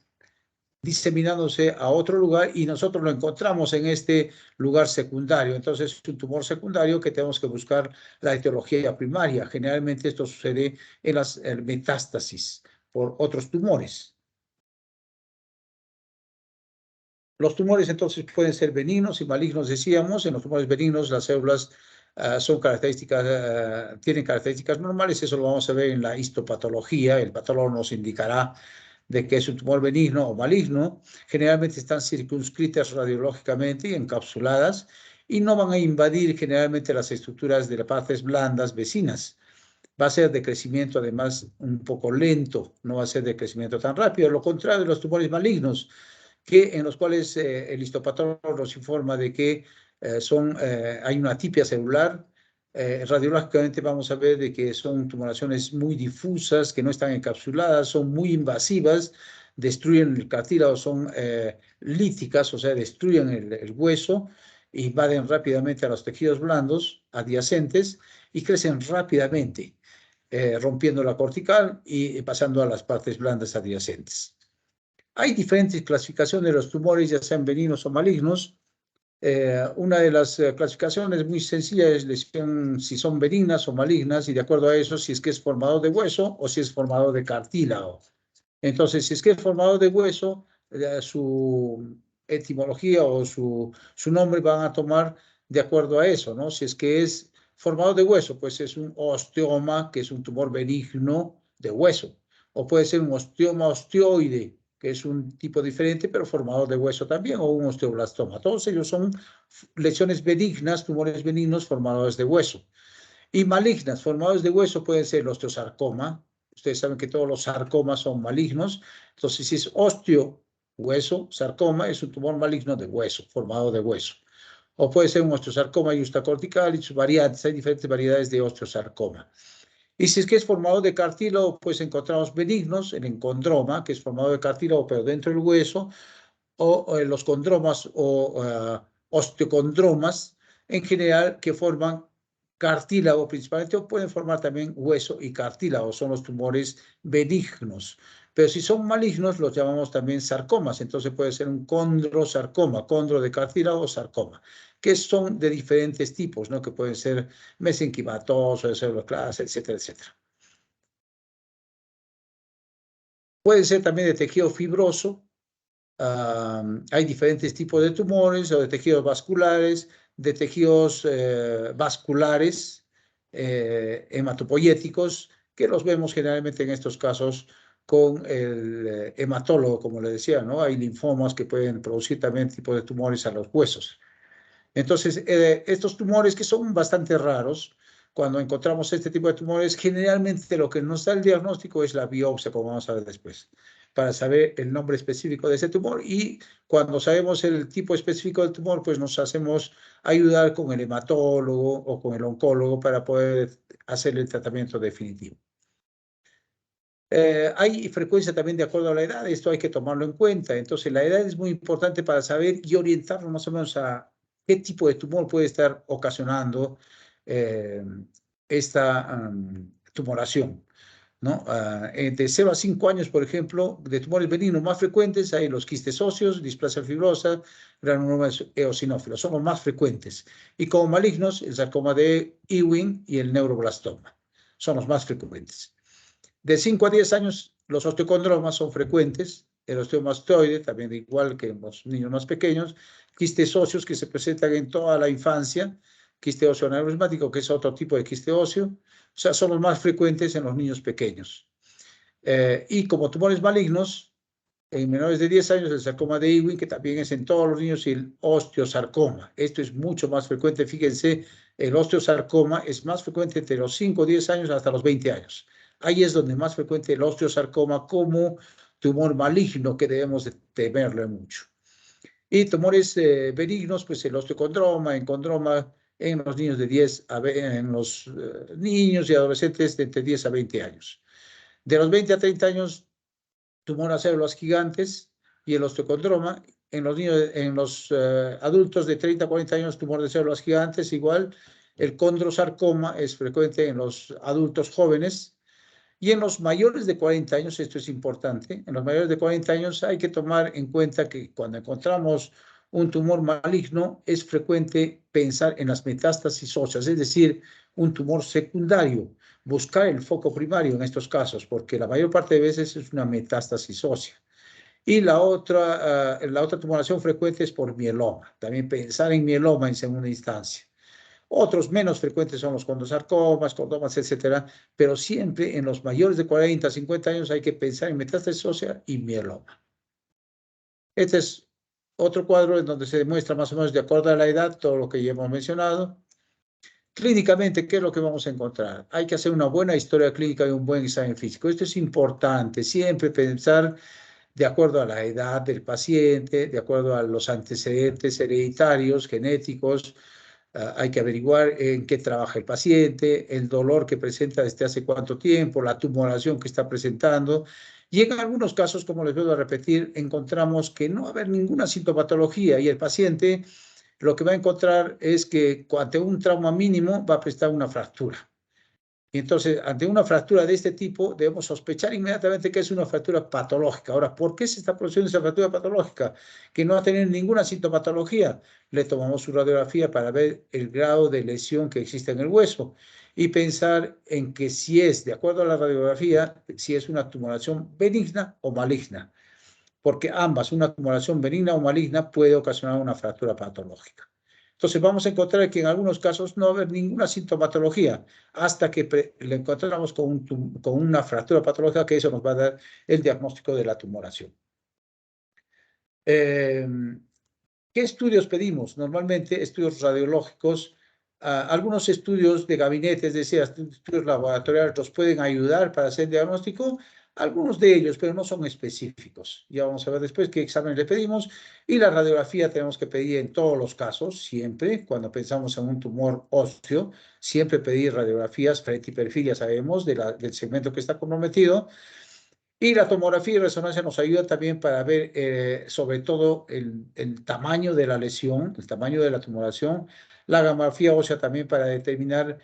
diseminándose a otro lugar y nosotros lo encontramos en este lugar secundario. Entonces es un tumor secundario que tenemos que buscar la etiología primaria. Generalmente esto sucede en las metástasis por otros tumores. Los tumores entonces pueden ser benignos y malignos, decíamos. En los tumores benignos las células tienen características normales. Eso lo vamos a ver en la histopatología. El patólogo nos indicará de que es un tumor benigno o maligno. Generalmente están circunscritas radiológicamente y encapsuladas y no van a invadir generalmente las estructuras de las partes blandas vecinas. Va a ser de crecimiento además un poco lento, no va a ser de crecimiento tan rápido. Lo contrario de los tumores malignos, en los cuales el histopatólogo nos informa de que hay una atipia celular. Radiológicamente vamos a ver de que son tumoraciones muy difusas, que no están encapsuladas, son muy invasivas, destruyen el cartílago, son líticas, o sea, destruyen el hueso, invaden rápidamente a los tejidos blandos adyacentes y crecen rápidamente, rompiendo la cortical y pasando a las partes blandas adyacentes. Hay diferentes clasificaciones de los tumores, ya sean benignos o malignos. Una de las clasificaciones muy sencilla es si son benignas o malignas, y de acuerdo a eso, si es que es formador de hueso o si es formador de cartílago. Entonces, si es que es formador de hueso, su etimología o su nombre van a tomar de acuerdo a eso, ¿no? Si es que es formador de hueso, pues es un osteoma, que es un tumor benigno de hueso. O puede ser un osteoma osteoide, que es un tipo diferente, pero formador de hueso también, o un osteoblastoma. Todos ellos son lesiones benignas, tumores benignos formadores de hueso. Y malignas, formadores de hueso, pueden ser el osteosarcoma. Ustedes saben que todos los sarcomas son malignos. Entonces, si es hueso, sarcoma, es un tumor maligno de hueso, formado de hueso. O puede ser un osteosarcoma justacortical y sus variantes. Hay diferentes variedades de osteosarcoma. Y si es que es formado de cartílago, pues encontramos benignos, el encondroma, que es formado de cartílago pero dentro del hueso, o los condromas o osteocondromas, en general, que forman cartílago principalmente, o pueden formar también hueso y cartílago, son los tumores benignos. Pero si son malignos, los llamamos también sarcomas. Entonces puede ser un condrosarcoma, condro de cartílago o sarcoma, que son de diferentes tipos, ¿no? Que pueden ser mesenquimatosos, células, etcétera, etcétera. Puede ser también de tejido fibroso. Hay diferentes tipos de tumores o de tejidos vasculares, de tejidos vasculares hematopoyéticos, que los vemos generalmente en estos casos con el hematólogo, como le decía, ¿no? Hay linfomas que pueden producir también tipos de tumores a los huesos. Entonces, estos tumores que son bastante raros, cuando encontramos este tipo de tumores, generalmente lo que nos da el diagnóstico es la biopsia, como vamos a ver después, para saber el nombre específico de ese tumor, y cuando sabemos el tipo específico del tumor, pues nos hacemos ayudar con el hematólogo o con el oncólogo para poder hacer el tratamiento definitivo. Hay frecuencia también de acuerdo a la edad, esto hay que tomarlo en cuenta. Entonces, la edad es muy importante para saber y orientarnos más o menos a qué tipo de tumor puede estar ocasionando esta tumoración, ¿no? De 0 a 5 años, por ejemplo, de tumores benignos más frecuentes hay los quistes óseos, displasia fibrosa, granuloma eosinófilo, son los más frecuentes. Y como malignos, el sarcoma de Ewing y el neuroblastoma son los más frecuentes. De 5 a 10 años, los osteocondromas son frecuentes, el osteomastoide, también igual que en los niños más pequeños, quistes óseos que se presentan en toda la infancia, quiste óseo aneurismático, que es otro tipo de quiste óseo, o sea, son los más frecuentes en los niños pequeños. Y como tumores malignos, en menores de 10 años, el sarcoma de Ewing, que también es en todos los niños, y el osteosarcoma. Esto es mucho más frecuente, fíjense, el osteosarcoma es más frecuente entre los 5 o 10 años hasta los 20 años. Ahí es donde más frecuente el osteosarcoma como tumor maligno que debemos de temerle mucho. Y tumores benignos, pues el osteocondroma, encondroma en los niños de 10 a 20, en los niños y adolescentes de entre 10 a 20 años. De los 20 a 30 años, tumor a células gigantes y el osteocondroma. En los niños, en los adultos de 30 a 40 años, tumor de células gigantes, igual. El condrosarcoma es frecuente en los adultos jóvenes. Y en los mayores de 40 años, esto es importante, en los mayores de 40 años hay que tomar en cuenta que cuando encontramos un tumor maligno, es frecuente pensar en las metástasis óseas, es decir, un tumor secundario. Buscar el foco primario en estos casos, porque la mayor parte de veces es una metástasis ósea. Y la otra tumoración frecuente es por mieloma. También pensar en mieloma en segunda instancia. Otros menos frecuentes son los condrosarcomas, cordomas, etcétera, pero siempre en los mayores de 40, 50 años hay que pensar en metástasis ósea y mieloma. Este es otro cuadro en donde se demuestra más o menos de acuerdo a la edad todo lo que ya hemos mencionado. Clínicamente, ¿qué es lo que vamos a encontrar? Hay que hacer una buena historia clínica y un buen examen físico. Esto es importante, siempre pensar de acuerdo a la edad del paciente, de acuerdo a los antecedentes hereditarios, genéticos. Hay que averiguar en qué trabaja el paciente, el dolor que presenta desde hace cuánto tiempo, la tumoración que está presentando. Y en algunos casos, como les vuelvo a repetir, encontramos que no va a haber ninguna sintomatología y el paciente lo que va a encontrar es que ante un trauma mínimo va a presentar una fractura. Y entonces, ante una fractura de este tipo, debemos sospechar inmediatamente que es una fractura patológica. Ahora, ¿por qué se está produciendo esa fractura patológica? Que no va a tener ninguna sintomatología. Le tomamos su radiografía para ver el grado de lesión que existe en el hueso y pensar en que si es, de acuerdo a la radiografía, si es una tumoración benigna o maligna. Porque ambas, una tumoración benigna o maligna, puede ocasionar una fractura patológica. Entonces vamos a encontrar que en algunos casos no va a haber ninguna sintomatología hasta que le encontramos con una fractura patológica, que eso nos va a dar el diagnóstico de la tumoración. ¿Qué estudios pedimos? Normalmente estudios radiológicos, algunos estudios de gabinete, es decir, estudios laboratoriales nos pueden ayudar para hacer diagnóstico, algunos de ellos, pero no son específicos. Ya vamos a ver después qué examen le pedimos. Y la radiografía tenemos que pedir en todos los casos, siempre, cuando pensamos en un tumor óseo, siempre pedir radiografías frente y perfil, ya sabemos, del segmento que está comprometido. Y la tomografía y resonancia nos ayuda también para ver sobre todo el tamaño de la lesión, el tamaño de la tumoración. La gamografía ósea también para determinar,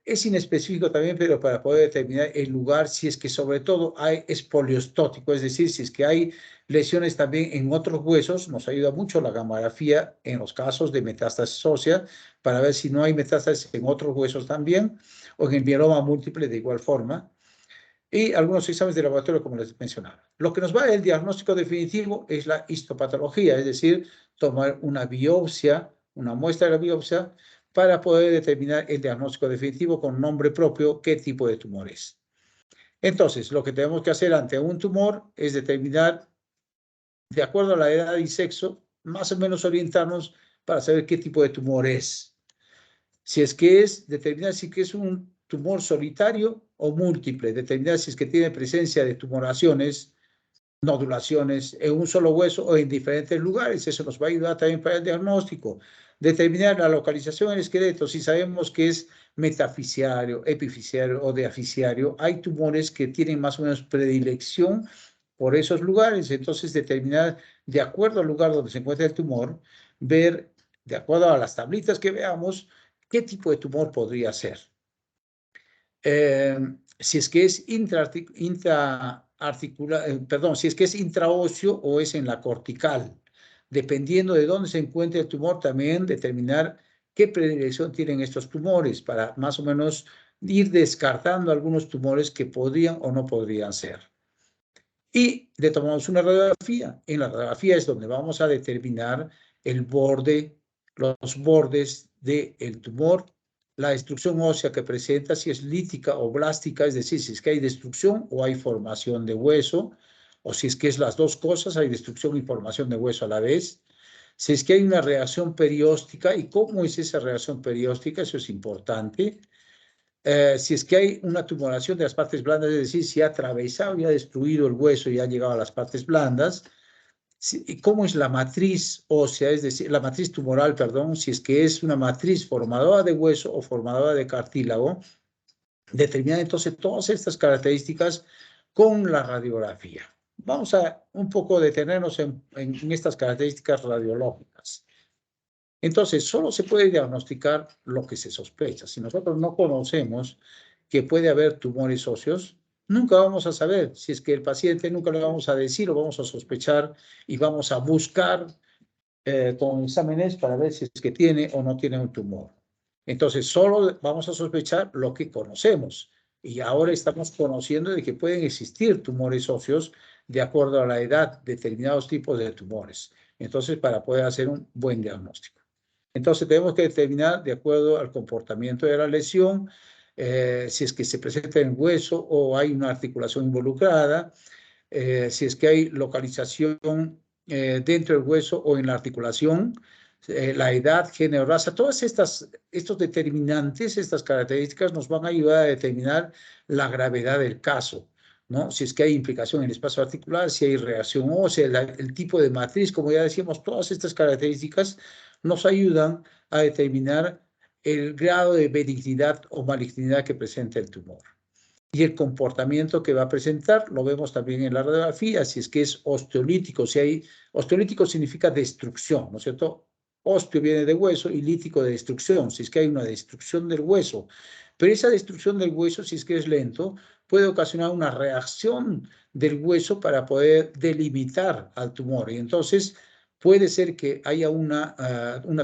es inespecífico también, pero para poder determinar el lugar, si es que sobre todo es poliostótico, es decir, si es que hay lesiones también en otros huesos, nos ayuda mucho la gamografía en los casos de metástasis ósea, para ver si no hay metástasis en otros huesos también, o en el mieloma múltiple de igual forma. Y algunos exámenes de laboratorio, como les mencionaba. Lo que nos va a dar el diagnóstico definitivo es la histopatología, es decir, tomar una biopsia, una muestra de la biopsia, para poder determinar el diagnóstico definitivo con nombre propio, qué tipo de tumor es. Entonces, lo que tenemos que hacer ante un tumor es determinar, de acuerdo a la edad y sexo, más o menos orientarnos para saber qué tipo de tumor es. Si es que es, determinar si es un tumor solitario o múltiple, determinar si es que tiene presencia de tumoraciones, nodulaciones en un solo hueso o en diferentes lugares. Eso nos va a ayudar también para el diagnóstico. Determinar la localización del esqueleto, si sabemos que es metafisiario, epifisiario o diafisiario, hay tumores que tienen más o menos predilección por esos lugares. Entonces, determinar, de acuerdo al lugar donde se encuentra el tumor, ver, de acuerdo a las tablitas que veamos, qué tipo de tumor podría ser. Si es que es si es que es intraóseo o es en la cortical. Dependiendo de dónde se encuentre el tumor, también determinar qué predilección tienen estos tumores para más o menos ir descartando algunos tumores que podrían o no podrían ser. Y le tomamos una radiografía. En la radiografía es donde vamos a determinar el borde, los bordes del tumor, la destrucción ósea que presenta, si es lítica o blástica, es decir, si es que hay destrucción o hay formación de hueso, o si es que es las dos cosas, hay destrucción y formación de hueso a la vez. Si es que hay una reacción perióstica, ¿y cómo es esa reacción perióstica? Eso es importante. Si es que hay una tumoración de las partes blandas, es decir, si ha atravesado y ha destruido el hueso y ha llegado a las partes blandas. ¿Cómo es la matriz ósea? Es decir, la matriz tumoral, perdón, si es que es una matriz formadora de hueso o formadora de cartílago, determinar entonces todas estas características con la radiografía. Vamos a un poco detenernos en estas características radiológicas. Entonces, solo se puede diagnosticar lo que se sospecha. Si nosotros no conocemos que puede haber tumores óseos, nunca vamos a saber. Si es que el paciente nunca le vamos a decir o vamos a sospechar y vamos a buscar con exámenes para ver si es que tiene o no tiene un tumor. Entonces, solo vamos a sospechar lo que conocemos. Y ahora estamos conociendo de que pueden existir tumores óseos de acuerdo a la edad, determinados tipos de tumores. Entonces, para poder hacer un buen diagnóstico. Entonces, tenemos que determinar, de acuerdo al comportamiento de la lesión, si es que se presenta en hueso o hay una articulación involucrada, si es que hay localización dentro del hueso o en la articulación, la edad, género, raza, todas estos determinantes, estas características nos van a ayudar a determinar la gravedad del caso, ¿no? Si es que hay implicación en el espacio articular, si hay reacción ósea, el tipo de matriz, como ya decíamos, todas estas características nos ayudan a determinar el grado de benignidad o malignidad que presenta el tumor. Y el comportamiento que va a presentar lo vemos también en la radiografía, si es que es osteolítico, osteolítico significa destrucción, ¿no es cierto? Osteo viene de hueso y lítico de destrucción, si es que hay una destrucción del hueso. Pero esa destrucción del hueso, si es que es lento, puede ocasionar una reacción del hueso para poder delimitar al tumor. Y entonces puede ser que haya una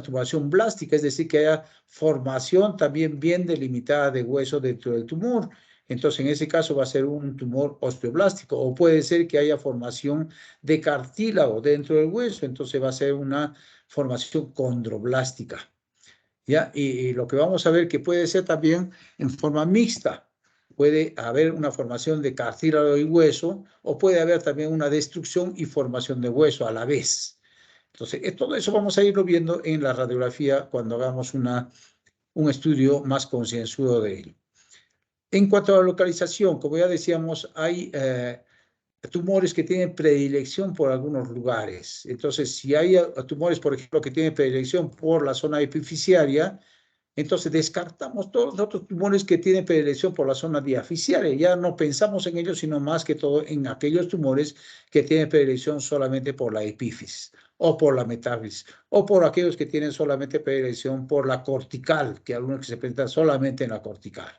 tumoración blástica, es decir, que haya formación también bien delimitada de hueso dentro del tumor. Entonces, en ese caso va a ser un tumor osteoblástico, o puede ser que haya formación de cartílago dentro del hueso, entonces va a ser una formación condroblástica. ¿Ya? Y lo que vamos a ver que puede ser también en forma mixta. Puede haber una formación de cartílago y hueso, o puede haber también una destrucción y formación de hueso a la vez. Entonces, todo eso vamos a irlo viendo en la radiografía cuando hagamos un estudio más concienzudo de ello. En cuanto a la localización, como ya decíamos, hay tumores que tienen predilección por algunos lugares. Entonces, si hay tumores, por ejemplo, que tienen predilección por la zona epifisiaria, entonces descartamos todos los otros tumores que tienen predilección por la zona diafisiaria. Ya no pensamos en ellos, sino más que todo en aquellos tumores que tienen predilección solamente por la epífisis o por la metáfisis, o por aquellos que tienen solamente predilección por la cortical, que algunos que se presentan solamente en la cortical.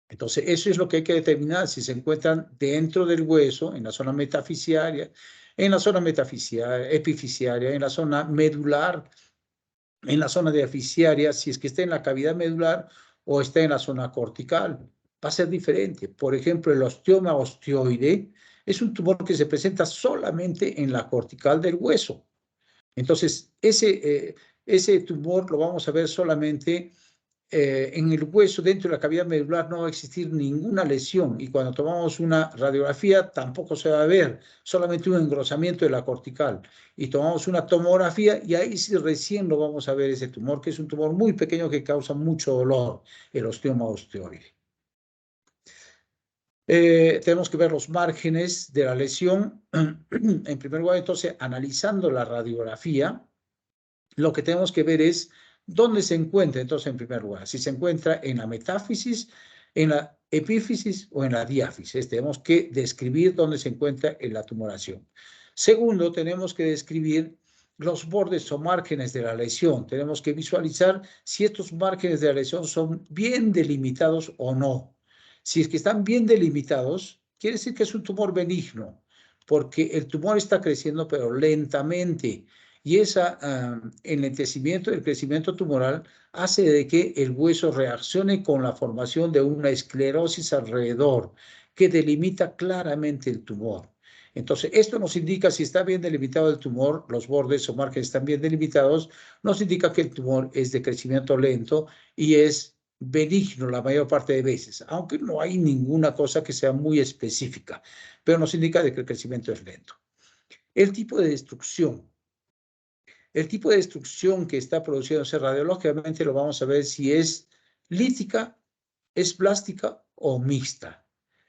Entonces, eso es lo que hay que determinar, si se encuentran dentro del hueso, en la zona metafisiaria, epifisiaria, en la zona medular, en la zona diafisiaria, si es que está en la cavidad medular o está en la zona cortical. Va a ser diferente. Por ejemplo, el osteoma osteoide es un tumor que se presenta solamente en la cortical del hueso. Entonces, ese tumor lo vamos a ver solamente en el hueso, dentro de la cavidad medular, no va a existir ninguna lesión, y cuando tomamos una radiografía tampoco se va a ver, solamente un engrosamiento de la cortical, y tomamos una tomografía y ahí sí recién lo vamos a ver ese tumor, que es un tumor muy pequeño que causa mucho dolor, el osteoma osteoide. Tenemos que ver los márgenes de la lesión. En primer lugar, entonces, analizando la radiografía, lo que tenemos que ver es ¿Dónde se encuentra entonces en primer lugar? Si se encuentra en la metáfisis, en la epífisis o en la diáfisis. Tenemos que describir dónde se encuentra en la tumoración. Segundo, tenemos que describir los bordes o márgenes de la lesión. Tenemos que visualizar si estos márgenes de la lesión son bien delimitados o no. Si es que están bien delimitados, quiere decir que es un tumor benigno, porque el tumor está creciendo pero lentamente. Y ese enlentecimiento del crecimiento tumoral hace de que el hueso reaccione con la formación de una esclerosis alrededor que delimita claramente el tumor. Entonces, esto nos indica si está bien delimitado el tumor, los bordes o márgenes están bien delimitados, nos indica que el tumor es de crecimiento lento y es benigno la mayor parte de veces, aunque no hay ninguna cosa que sea muy específica, pero nos indica de que el crecimiento es lento. El tipo de destrucción. El tipo de destrucción que está produciéndose radiológicamente lo vamos a ver si es lítica, es plástica o mixta.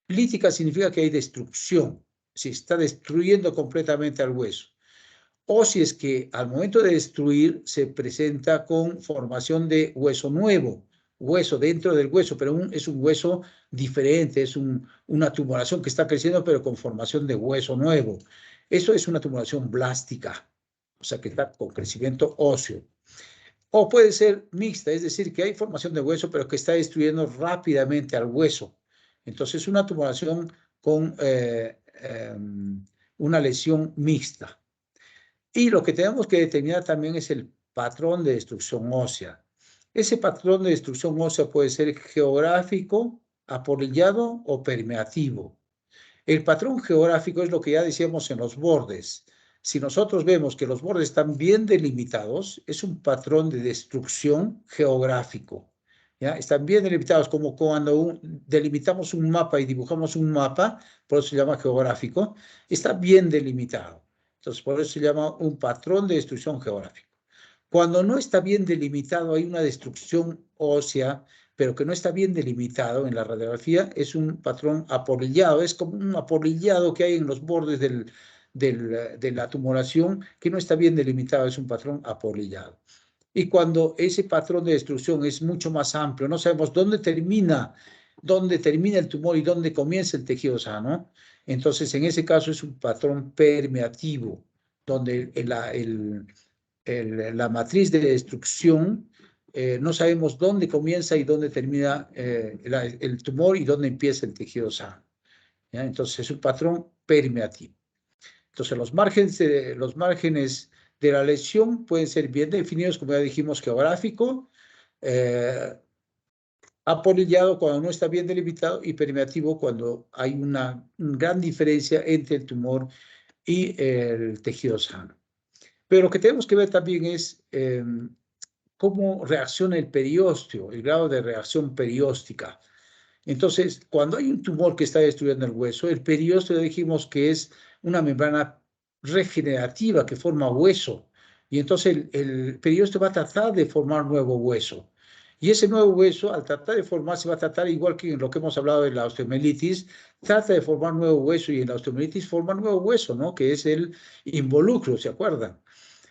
Lítica significa que hay destrucción, si está destruyendo completamente al hueso. O si es que al momento de destruir se presenta con formación de hueso nuevo, hueso dentro del hueso, pero es un hueso diferente, es una tumoración que está creciendo pero con formación de hueso nuevo. Eso es una tumoración blástica, o sea que está con crecimiento óseo. O puede ser mixta, es decir, que hay formación de hueso pero que está destruyendo rápidamente al hueso. Entonces, una tumoración con una lesión mixta. Y lo que tenemos que determinar también es el patrón de destrucción ósea. Ese patrón de destrucción ósea puede ser geográfico, apolillado o permeativo. El patrón geográfico es lo que ya decíamos en los bordes. Si nosotros vemos que los bordes están bien delimitados, es un patrón de destrucción geográfico. ¿Ya? Están bien delimitados, como cuando delimitamos un mapa y dibujamos un mapa, por eso se llama geográfico, está bien delimitado. Entonces, por eso se llama un patrón de destrucción geográfico. Cuando no está bien delimitado, hay una destrucción ósea, pero que no está bien delimitado en la radiografía, es un patrón apolillado, es como un apolillado que hay en los bordes de la tumoración que no está bien delimitado, es un patrón apolillado. Y cuando ese patrón de destrucción es mucho más amplio, no sabemos dónde termina el tumor y dónde comienza el tejido sano, entonces en ese caso es un patrón permeativo, donde la matriz de destrucción no sabemos dónde comienza y dónde termina el tumor y dónde empieza el tejido sano. ¿Ya? Entonces es un patrón permeativo. Entonces los márgenes de la lesión pueden ser bien definidos, como ya dijimos, geográfico, apolillado cuando no está bien delimitado y permeativo cuando hay una gran diferencia entre el tumor y el tejido sano. Pero lo que tenemos que ver también es cómo reacciona el periósteo, el grado de reacción perióstica. Entonces, cuando hay un tumor que está destruyendo el hueso, el periósteo dijimos que es una membrana regenerativa que forma hueso. Y entonces el periósteo va a tratar de formar nuevo hueso. Y ese nuevo hueso, al tratar de formarse, va a tratar, igual que en lo que hemos hablado de la osteomielitis, trata de formar nuevo hueso y en la osteomielitis forma nuevo hueso, ¿no? Que es el involucro, ¿se acuerdan?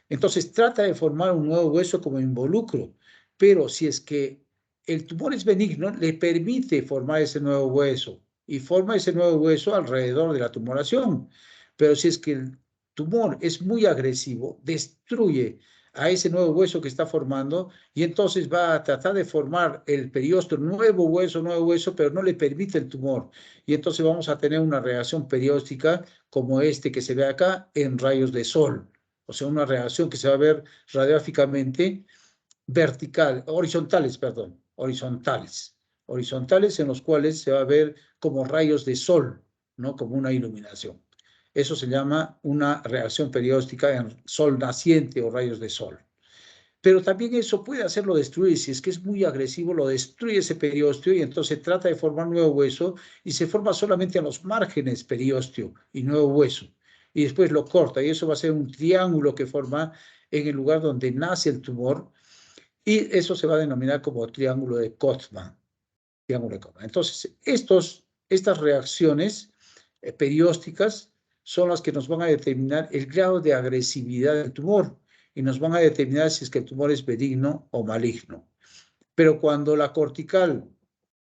Entonces trata de formar un nuevo hueso como involucro, pero si es que el tumor es benigno, le permite formar ese nuevo hueso y forma ese nuevo hueso alrededor de la tumoración. Pero si es que el tumor es muy agresivo, destruye a ese nuevo hueso que está formando y entonces va a tratar de formar el periósteo, nuevo hueso, pero no le permite el tumor. Y entonces vamos a tener una reacción perióstica como este que se ve acá en rayos de sol. O sea, una reacción que se va a ver radiográficamente horizontales en los cuales se va a ver como rayos de sol, ¿no? Como una iluminación. Eso se llama una reacción perióstica en sol naciente o rayos de sol. Pero también eso puede hacerlo destruir, si es que es muy agresivo, lo destruye ese periósteo y entonces trata de formar nuevo hueso y se forma solamente a los márgenes periósteo y nuevo hueso. Y después lo corta y eso va a ser un triángulo que forma en el lugar donde nace el tumor y eso se va a denominar como triángulo de Kotzmann. Entonces, estas reacciones periósticas son las que nos van a determinar el grado de agresividad del tumor. y nos van a determinar si es que el tumor es benigno o maligno. Pero cuando la cortical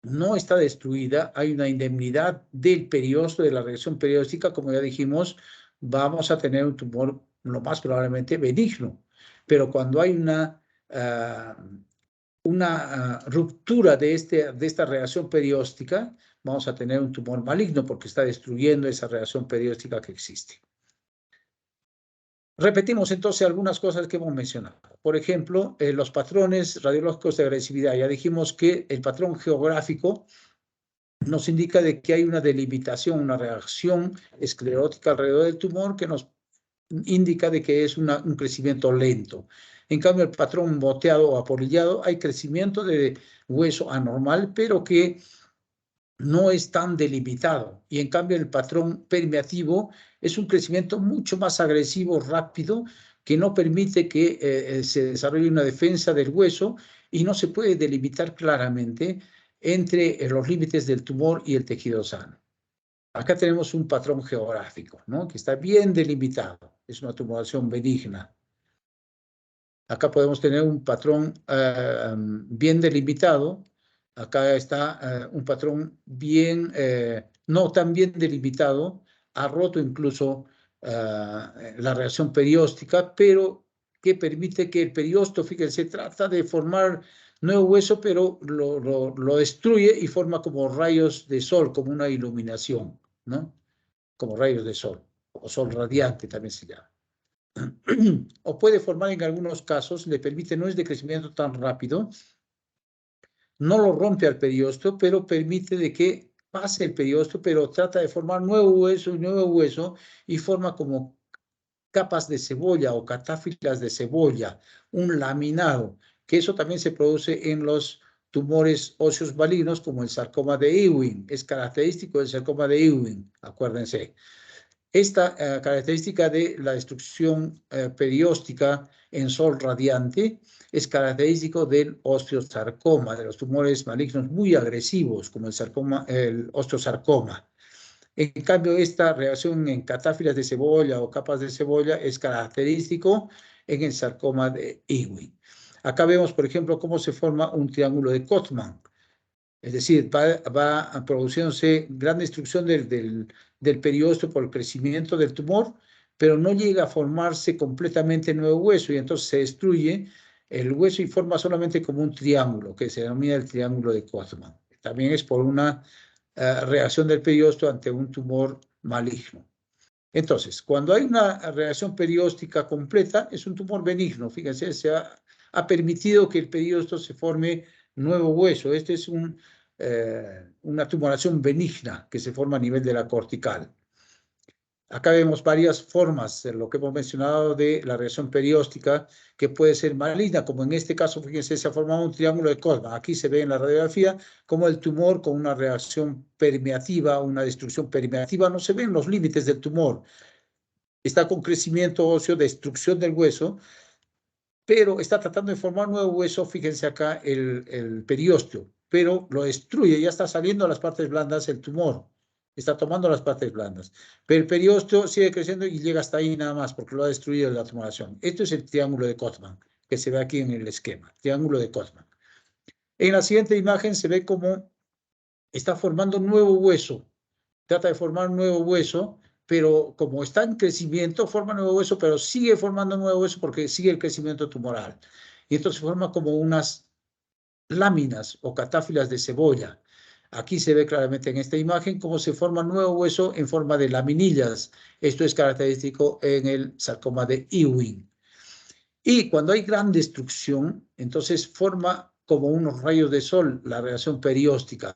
no está destruida, hay una indemnidad del periósteo, de la reacción perióstica, como ya dijimos, vamos a tener un tumor lo más probablemente benigno. Pero cuando hay una ruptura de esta reacción perióstica, vamos a tener un tumor maligno porque está destruyendo esa reacción perióstica que existe. Repetimos entonces algunas cosas que hemos mencionado. Por ejemplo, los patrones radiológicos de agresividad. Ya dijimos que el patrón geográfico nos indica de que hay una delimitación, una reacción esclerótica alrededor del tumor que nos indica de que es un crecimiento lento. En cambio, el patrón moteado o apolillado, hay crecimiento de hueso anormal, pero que no es tan delimitado. Y en cambio, el patrón permeativo es un crecimiento mucho más agresivo, rápido, que no permite que se desarrolle una defensa del hueso y no se puede delimitar claramente entre los límites del tumor y el tejido sano. Acá tenemos un patrón geográfico, ¿no? Que está bien delimitado. Es una tumoración benigna. Acá podemos tener un patrón bien delimitado. Acá está un patrón bien, no tan bien delimitado. Ha roto incluso la reacción perióstica, pero que permite que el periósteo, fíjense, trata de formar nuevo hueso, pero lo destruye y forma como rayos de sol, como una iluminación, ¿no? Como rayos de sol, o sol radiante también se llama. O puede formar en algunos casos, le permite, no es de crecimiento tan rápido, no lo rompe al periósteo, pero permite de que pase el periósteo, pero trata de formar nuevo hueso y forma como capas de cebolla o catáfilas de cebolla, un laminado, que eso también se produce en los tumores óseos malignos como el sarcoma de Ewing, es característico del sarcoma de Ewing, acuérdense. Esta característica de la destrucción perióstica en sol radiante es característico del osteosarcoma, de los tumores malignos muy agresivos, como el osteosarcoma. En cambio, esta reacción en catáfilas de cebolla o capas de cebolla es característico en el sarcoma de Ewing. Acá vemos, por ejemplo, cómo se forma un triángulo de Kottmann. Es decir, va produciéndose gran destrucción del periósteo por el crecimiento del tumor, pero no llega a formarse completamente nuevo hueso y entonces se destruye el hueso y forma solamente como un triángulo, que se denomina el triángulo de Kottmann. También es por una reacción del periósteo ante un tumor maligno. Entonces, cuando hay una reacción perióstica completa, es un tumor benigno. Fíjense, se ha permitido que el periósteo se forme nuevo hueso. Este es una tumoración benigna que se forma a nivel de la cortical. Acá vemos varias formas, de lo que hemos mencionado de la reacción perióstica, que puede ser maligna, como en este caso, fíjense, se ha formado un triángulo de Kottmann. Aquí se ve en la radiografía como el tumor con una reacción permeativa, una destrucción permeativa, no se ven los límites del tumor. Está con crecimiento óseo, destrucción del hueso, pero está tratando de formar nuevo hueso, fíjense acá el periósteo, pero lo destruye, ya está saliendo a las partes blandas el tumor, está tomando las partes blandas, pero el periósteo sigue creciendo y llega hasta ahí nada más, porque lo ha destruido la tumoración. Esto es el triángulo de Kottmann, que se ve aquí en el esquema, triángulo de Kottmann. En la siguiente imagen se ve cómo está formando nuevo hueso, trata de formar nuevo hueso, pero como está en crecimiento, forma nuevo hueso, pero sigue formando nuevo hueso porque sigue el crecimiento tumoral. Y entonces forma como unas láminas o catáfilas de cebolla. Aquí se ve claramente en esta imagen cómo se forma nuevo hueso en forma de laminillas. Esto es característico en el sarcoma de Ewing. Y cuando hay gran destrucción, entonces forma como unos rayos de sol la reacción perióstica,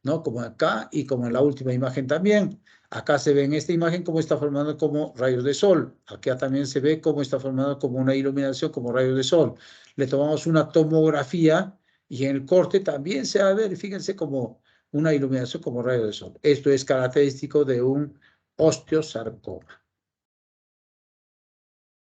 ¿no? Como acá y como en la última imagen también. Acá se ve en esta imagen cómo está formando como rayos de sol. Acá también se ve cómo está formando como una iluminación, como rayos de sol. Le tomamos una tomografía y en el corte también se va a ver, fíjense, como una iluminación como rayos de sol. Esto es característico de un osteosarcoma.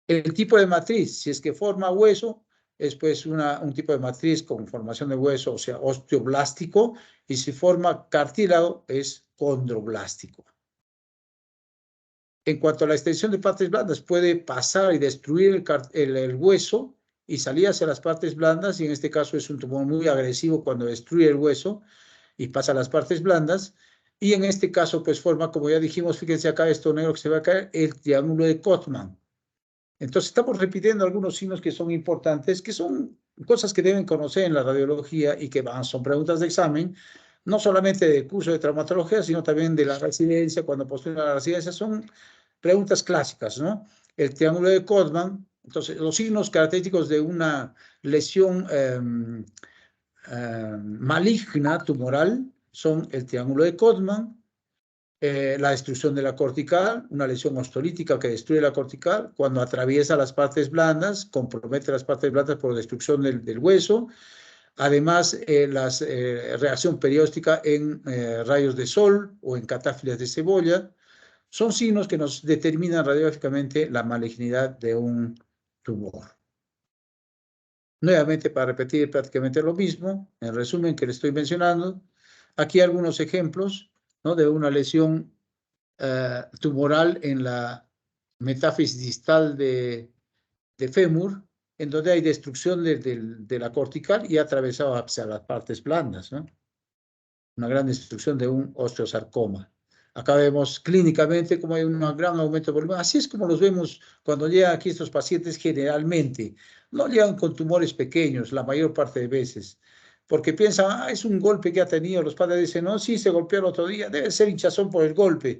El tipo de matriz, si es que forma hueso, es pues un tipo de matriz con formación de hueso, o sea, osteoblástico, y si forma cartílago es condroblástico. En cuanto a la extensión de partes blandas, puede pasar y destruir el hueso y salir hacia las partes blandas, y en este caso es un tumor muy agresivo cuando destruye el hueso y pasa a las partes blandas, y en este caso pues forma, como ya dijimos, fíjense acá esto negro que se va a caer, el triángulo de Kottmann. Entonces estamos repitiendo algunos signos que son importantes, que son cosas que deben conocer en la radiología y que son preguntas de examen, no solamente del curso de traumatología, sino también de la residencia, cuando postulan a la residencia, son preguntas clásicas, ¿no? El triángulo de Kottmann, entonces los signos característicos de una lesión maligna, tumoral, son el triángulo de Kottmann, la destrucción de la cortical, una lesión ostolítica que destruye la cortical, cuando atraviesa las partes blandas, compromete las partes blandas por destrucción del hueso. Además, la reacción perióstica en rayos de sol o en catáfilas de cebolla son signos que nos determinan radiográficamente la malignidad de un tumor. Nuevamente, para repetir prácticamente lo mismo, en resumen que le estoy mencionando, aquí algunos ejemplos, ¿no?, de una lesión tumoral en la metáfisis distal de fémur, en donde hay destrucción de la cortical y atravesado hacia las partes blandas, ¿no? Una gran destrucción de un osteosarcoma. Acá vemos clínicamente cómo hay un gran aumento de volumen. Así es como los vemos cuando llegan aquí estos pacientes generalmente. No llegan con tumores pequeños la mayor parte de veces, porque piensan, es un golpe que ha tenido. Los padres dicen, no, sí, se golpeó el otro día, debe ser hinchazón por el golpe.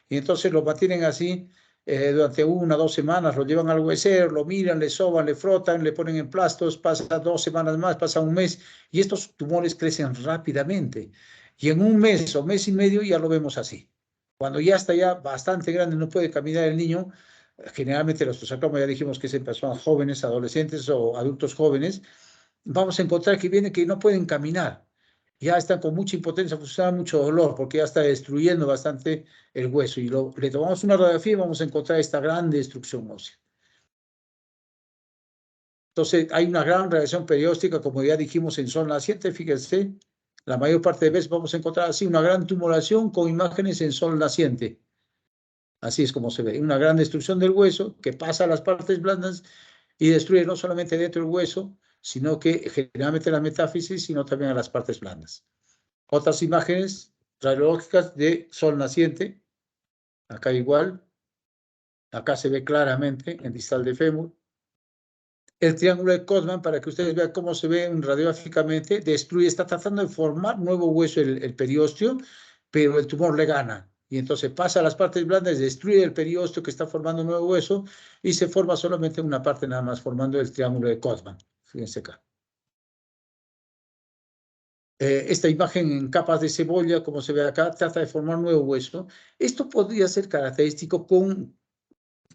Y entonces lo mantienen así durante 1 o 2 semanas, lo llevan al huesero, lo miran, le soban, le frotan, le ponen en plastos, pasa 2 semanas más, pasa un mes, y estos tumores crecen rápidamente. Y en un mes o mes y medio ya lo vemos así. Cuando ya está ya bastante grande, no puede caminar el niño, generalmente los osteosarcomas ya dijimos que es en personas jóvenes, adolescentes o adultos jóvenes, vamos a encontrar que viene que no pueden caminar. Ya están con mucha impotencia funcional, mucho dolor, porque ya está destruyendo bastante el hueso. Y le tomamos una radiografía y vamos a encontrar esta gran destrucción ósea. Entonces, hay una gran reacción perióstica, como ya dijimos, en zona naciente. Fíjense, la mayor parte de veces vamos a encontrar así una gran tumoración con imágenes en sol naciente. Así es como se ve. Una gran destrucción del hueso que pasa a las partes blandas y destruye no solamente dentro del hueso, sino que generalmente la metáfisis, sino también a las partes blandas. Otras imágenes radiológicas de sol naciente. Acá igual. Acá se ve claramente en distal de fémur. El triángulo de Kottmann, para que ustedes vean cómo se ve radiográficamente, destruye, está tratando de formar nuevo hueso el periósteo, pero el tumor le gana. Y entonces pasa a las partes blandas, destruye el periósteo que está formando un nuevo hueso y se forma solamente una parte nada más, formando el triángulo de Kottmann. Fíjense acá. Esta imagen en capas de cebolla, como se ve acá, trata de formar un nuevo hueso. Esto podría ser característico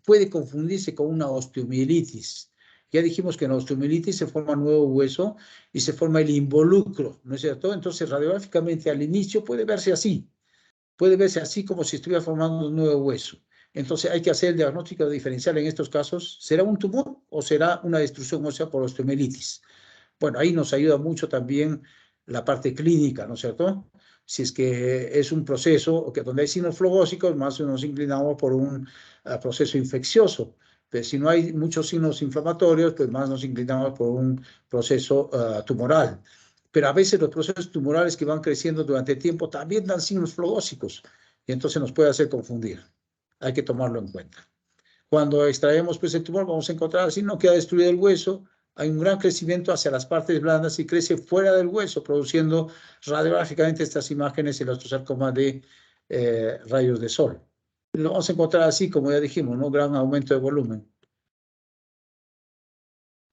puede confundirse con una osteomielitis. Ya dijimos que en la osteomielitis se forma un nuevo hueso y se forma el involucro, ¿no es cierto? Entonces, radiográficamente al inicio puede verse así como si estuviera formando un nuevo hueso. Entonces, hay que hacer el diagnóstico diferencial en estos casos. ¿Será un tumor o será una destrucción ósea por osteomielitis? Bueno, ahí nos ayuda mucho también la parte clínica, ¿no es cierto? Si es que es un proceso donde hay signos flogósicos, más nos inclinamos por un proceso infeccioso. Pero si no hay muchos signos inflamatorios, pues más nos inclinamos por un proceso tumoral. Pero a veces los procesos tumorales que van creciendo durante el tiempo también dan signos flogósicos y entonces nos puede hacer confundir. Hay que tomarlo en cuenta. Cuando extraemos pues, el tumor, vamos a encontrar así, no queda destruido el hueso, hay un gran crecimiento hacia las partes blandas y crece fuera del hueso, produciendo radiográficamente estas imágenes en el osteosarcoma de rayos de sol. Lo vamos a encontrar así, como ya dijimos, un gran aumento de volumen.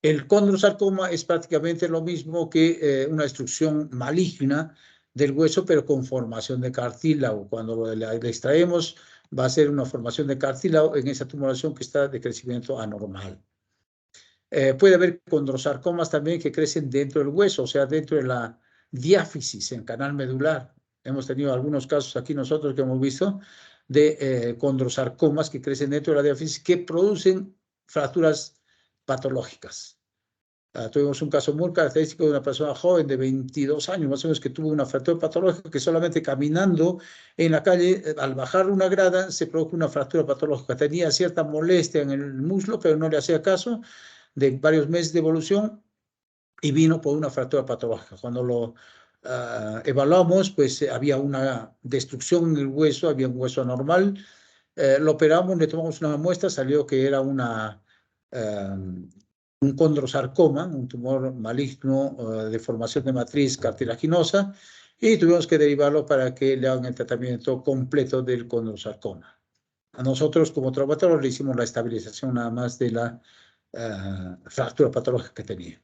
El condrosarcoma es prácticamente lo mismo que una destrucción maligna del hueso, pero con formación de cartílago. Cuando le extraemos, va a ser una formación de cartílago en esa tumoración que está de crecimiento anormal. Puede haber condrosarcomas también que crecen dentro del hueso, o sea, dentro de la diáfisis, en canal medular. Hemos tenido algunos casos aquí nosotros que hemos visto de condrosarcomas que crecen dentro de la diáfisis que producen fracturas patológicas. Tuvimos un caso muy característico de una persona joven de 22 años, más o menos, que tuvo una fractura patológica que solamente caminando en la calle, al bajar una grada, se produjo una fractura patológica. Tenía cierta molestia en el muslo, pero no le hacía caso, de varios meses de evolución, y vino por una fractura patológica. Cuando lo evaluamos, pues había una destrucción en el hueso, había un hueso anormal. Lo operamos, le tomamos una muestra, salió que era un condrosarcoma, un tumor maligno de formación de matriz cartilaginosa, y tuvimos que derivarlo para que le hagan el tratamiento completo del condrosarcoma. A nosotros, como traumatólogos, le hicimos la estabilización nada más de la fractura patológica que tenía.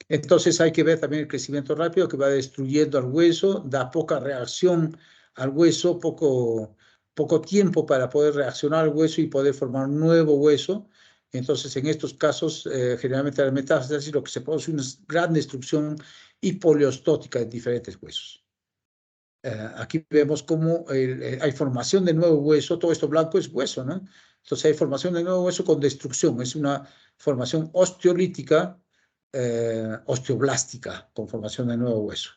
Entonces hay que ver también el crecimiento rápido que va destruyendo al hueso, da poca reacción al hueso, poco tiempo para poder reaccionar al hueso y poder formar un nuevo hueso. Entonces, en estos casos, generalmente la metástasis, lo que se produce es una gran destrucción y poliostótica en diferentes huesos. Aquí vemos cómo hay formación de nuevo hueso, todo esto blanco es hueso, ¿no? Entonces hay formación de nuevo hueso con destrucción, es una formación osteolítica, osteoblástica, con formación de nuevo hueso.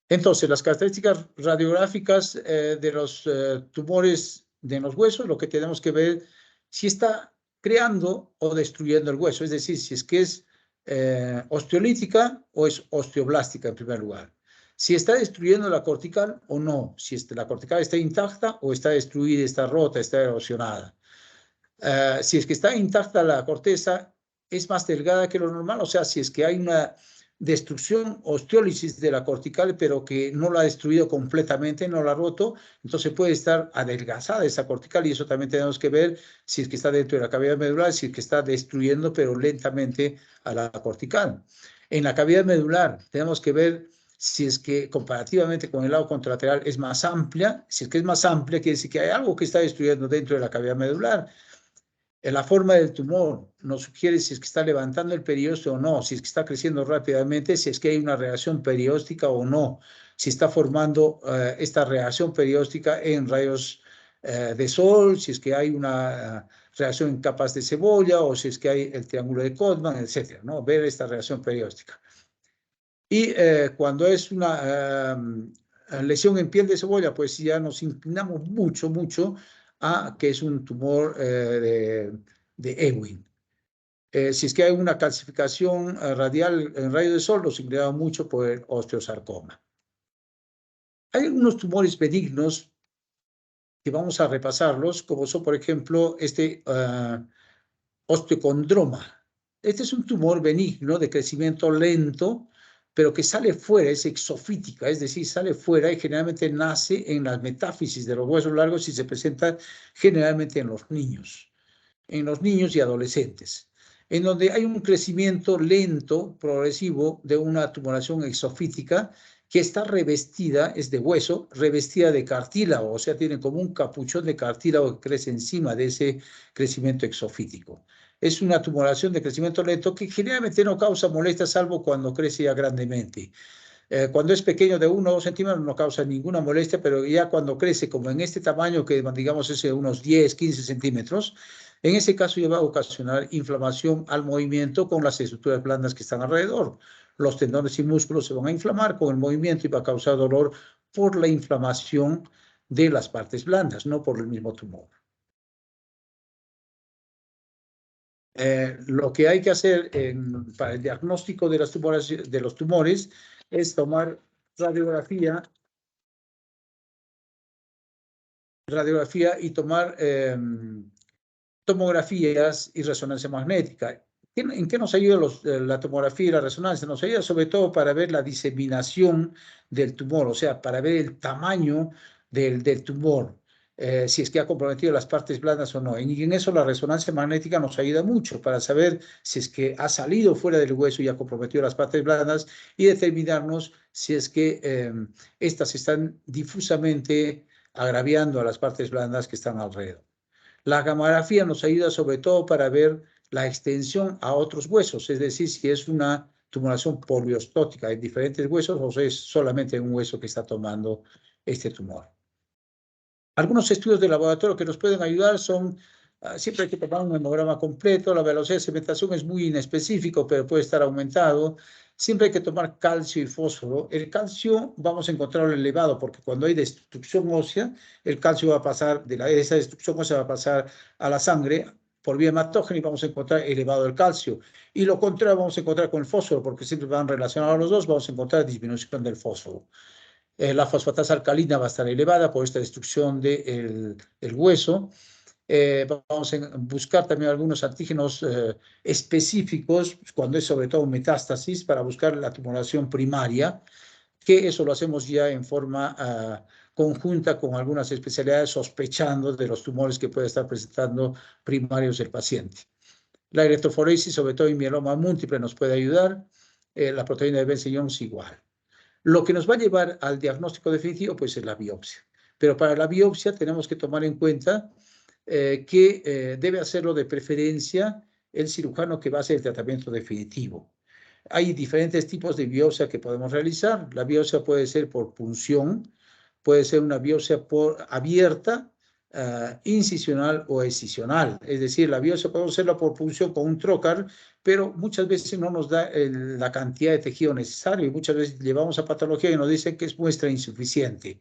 Entonces, las características radiográficas de los tumores de los huesos, lo que tenemos que ver si está creando o destruyendo el hueso, es decir, si es que es osteolítica o es osteoblástica en primer lugar. Si está destruyendo la cortical o no, si la cortical está intacta o está destruida, está rota, está erosionada. Si es que está intacta la corteza, es más delgada que lo normal, o sea, si es que hay una destrucción, osteólisis de la cortical, pero que no la ha destruido completamente, no la ha roto, entonces puede estar adelgazada esa cortical, y eso también tenemos que ver si es que está dentro de la cavidad medular, si es que está destruyendo, pero lentamente, a la cortical. En la cavidad medular tenemos que ver si es que comparativamente con el lado contralateral es más amplia. Si es que es más amplia, quiere decir que hay algo que está destruyendo dentro de la cavidad medular. La forma del tumor nos sugiere si es que está levantando el periósteo o no, si es que está creciendo rápidamente, si es que hay una reacción perióstica o no, si está formando esta reacción perióstica en rayos de sol, si es que hay una reacción en capas de cebolla, o si es que hay el triángulo de Codman, etcétera, ¿no? Ver esta reacción perióstica. Y cuando es una lesión en piel de cebolla, pues ya nos inclinamos mucho a que es un tumor de Ewing. Si es que hay una calcificación radial en rayo de sol, nos inclinamos mucho por el osteosarcoma. Hay algunos tumores benignos que vamos a repasarlos, como son, por ejemplo, este osteocondroma. Este es un tumor benigno de crecimiento lento, pero que sale fuera, es exofítica, es decir, sale fuera y generalmente nace en las metáfisis de los huesos largos y se presenta generalmente en los niños y adolescentes, en donde hay un crecimiento lento, progresivo, de una tumoración exofítica que está revestida, es de hueso, revestida de cartílago, o sea, tiene como un capuchón de cartílago que crece encima de ese crecimiento exofítico. Es una tumoración de crecimiento lento que generalmente no causa molestia, salvo cuando crece ya grandemente. Cuando es pequeño de 1 o 2 centímetros no causa ninguna molestia, pero ya cuando crece como en este tamaño, que digamos es de unos 10, 15 centímetros, en ese caso ya va a ocasionar inflamación al movimiento con las estructuras blandas que están alrededor. Los tendones y músculos se van a inflamar con el movimiento y va a causar dolor por la inflamación de las partes blandas, no por el mismo tumor. Lo que hay que hacer para el diagnóstico de los tumores es tomar radiografía y tomar tomografías y resonancia magnética. ¿En qué nos ayuda la tomografía y la resonancia? Nos ayuda sobre todo para ver la diseminación del tumor, o sea, para ver el tamaño del tumor, si es que ha comprometido las partes blandas o no. Y en eso la resonancia magnética nos ayuda mucho para saber si es que ha salido fuera del hueso y ha comprometido las partes blandas, y determinarnos si es que estas están difusamente agraviando a las partes blandas que están alrededor. La gamografía nos ayuda sobre todo para ver la extensión a otros huesos, es decir, si es una tumoración poliostótica en diferentes huesos o es solamente un hueso que está tomando este tumor. Algunos estudios de laboratorio que nos pueden ayudar son Siempre hay que tomar un hemograma completo. La velocidad de sedimentación es muy inespecífico, pero puede estar aumentado. Siempre hay que tomar calcio y fósforo. El calcio vamos a encontrarlo elevado porque cuando hay destrucción ósea, el calcio va a pasar, esa destrucción ósea va a pasar a la sangre por vía hematógena y vamos a encontrar elevado el calcio. Y lo contrario vamos a encontrar con el fósforo porque siempre van relacionados los dos, vamos a encontrar disminución del fósforo. La fosfatasa alcalina va a estar elevada por esta destrucción del hueso. Vamos a buscar también algunos antígenos específicos, cuando es sobre todo metástasis, para buscar la tumulación primaria, que eso lo hacemos ya en forma conjunta con algunas especialidades, sospechando de los tumores que puede estar presentando primarios el paciente. La electroforesis, sobre todo en mieloma múltiple, nos puede ayudar. La proteína de Benson-Jones igual. Lo que nos va a llevar al diagnóstico definitivo pues es la biopsia. Pero para la biopsia tenemos que tomar en cuenta que debe hacerlo de preferencia el cirujano que va a hacer el tratamiento definitivo. Hay diferentes tipos de biopsia que podemos realizar. La biopsia puede ser por punción, puede ser una biopsia abierta, incisional o excisional. Es decir, la biopsia podemos hacerla por punción con un trocar, pero muchas veces no nos da la cantidad de tejido necesario y muchas veces llevamos a patología y nos dicen que es muestra insuficiente.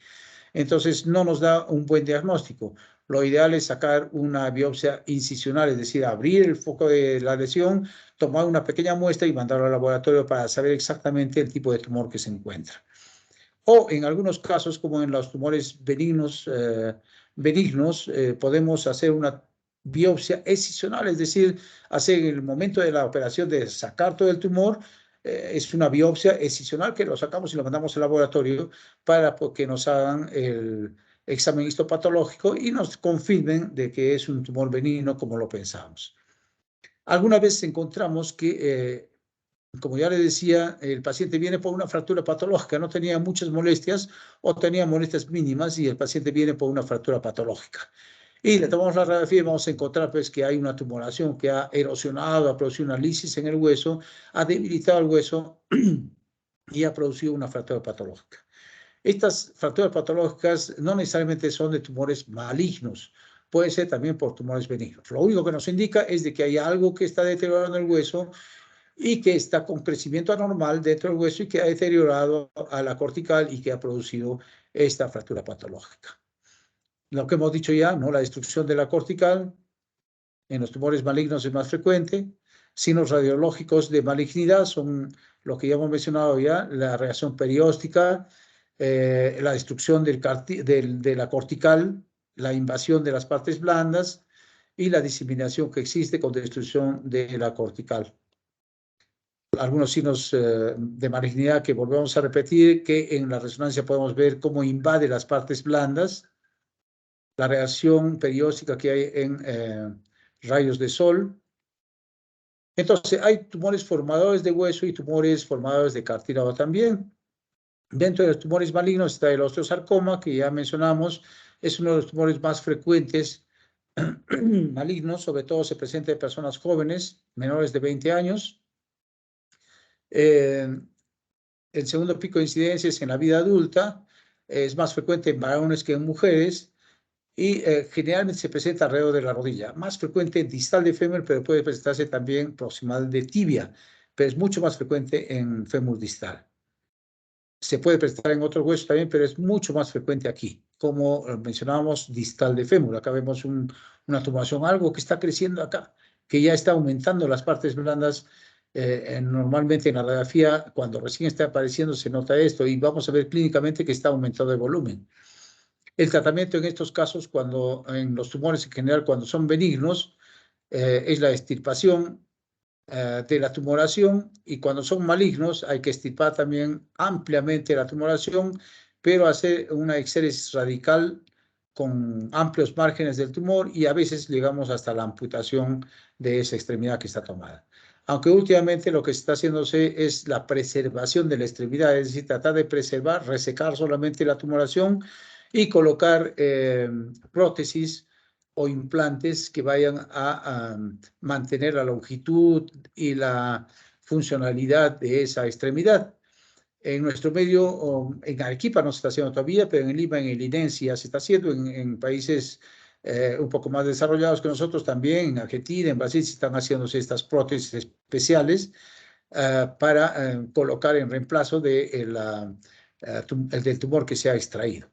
Entonces no nos da un buen diagnóstico. Lo ideal es sacar una biopsia incisional, es decir, abrir el foco de la lesión, tomar una pequeña muestra y mandarlo al laboratorio para saber exactamente el tipo de tumor que se encuentra. O en algunos casos, como en los tumores benignos, podemos hacer una biopsia excisional, es decir, hacer en el momento de la operación de sacar todo el tumor, es una biopsia excisional que lo sacamos y lo mandamos al laboratorio para que nos hagan el examen histopatológico y nos confirmen de que es un tumor benigno como lo pensamos. Algunas veces encontramos que, como ya le decía, el paciente viene por una fractura patológica, no tenía muchas molestias o tenía molestias mínimas y el paciente viene por una fractura patológica. Y le tomamos la radiografía y vamos a encontrar pues, que hay una tumoración que ha erosionado, ha producido una lisis en el hueso, ha debilitado el hueso y ha producido una fractura patológica. Estas fracturas patológicas no necesariamente son de tumores malignos, puede ser también por tumores benignos. Lo único que nos indica es de que hay algo que está deteriorando el hueso y que está con crecimiento anormal dentro del hueso y que ha deteriorado a la cortical y que ha producido esta fractura patológica. Lo que hemos dicho ya, ¿no? La destrucción de la cortical en los tumores malignos es más frecuente. Signos radiológicos de malignidad son lo que ya hemos mencionado ya, la reacción perióstica, la destrucción de la cortical, la invasión de las partes blandas y la diseminación que existe con destrucción de la cortical. Algunos signos de malignidad que volvemos a repetir, que en la resonancia podemos ver cómo invade las partes blandas, la reacción periódica que hay en rayos de sol. Entonces, hay tumores formadores de hueso y tumores formadores de cartílago también. Dentro de los tumores malignos está el osteosarcoma, que ya mencionamos, es uno de los tumores más frecuentes malignos, sobre todo se presenta en personas jóvenes, menores de 20 años. El segundo pico de incidencia es en la vida adulta, es más frecuente en varones que en mujeres y generalmente se presenta alrededor de la rodilla, más frecuente en distal de fémur, pero puede presentarse también proximal de tibia, pero es mucho más frecuente en fémur distal. Se puede presentar en otros huesos también, pero es mucho más frecuente aquí, como mencionábamos, distal de fémur. Acá vemos una tumoración, algo que está creciendo acá, que ya está aumentando las partes blandas. Normalmente en la radiografía, cuando recién está apareciendo, se nota esto y vamos a ver clínicamente que está aumentando el volumen. El tratamiento en estos casos, en los tumores en general, cuando son benignos, es la extirpación de la tumoración, y cuando son malignos hay que extirpar también ampliamente la tumoración, pero hacer una exéresis radical con amplios márgenes del tumor y a veces llegamos hasta la amputación de esa extremidad que está tomada. Aunque últimamente lo que está haciéndose es la preservación de la extremidad, es decir, tratar de preservar, resecar solamente la tumoración y colocar prótesis o implantes que vayan a mantener la longitud y la funcionalidad de esa extremidad. En nuestro medio, en Arequipa no se está haciendo todavía, pero en Lima, en el INEN ya se está haciendo, en países un poco más desarrollados que nosotros también, en Argentina, en Brasil, se están haciéndose estas prótesis especiales para colocar en reemplazo del tumor que se ha extraído.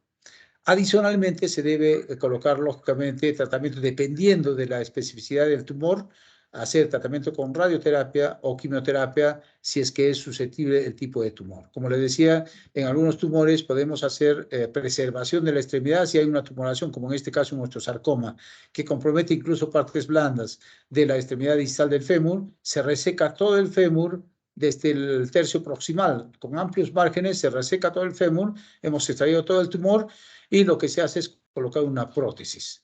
Adicionalmente, se debe colocar, lógicamente, tratamiento dependiendo de la especificidad del tumor, hacer tratamiento con radioterapia o quimioterapia si es que es susceptible el tipo de tumor. Como les decía, en algunos tumores podemos hacer preservación de la extremidad si hay una tumoración, como en este caso un osteosarcoma, que compromete incluso partes blandas de la extremidad distal del fémur, se reseca todo el fémur desde el tercio proximal, con amplios márgenes, se reseca todo el fémur, hemos extraído todo el tumor y lo que se hace es colocar una prótesis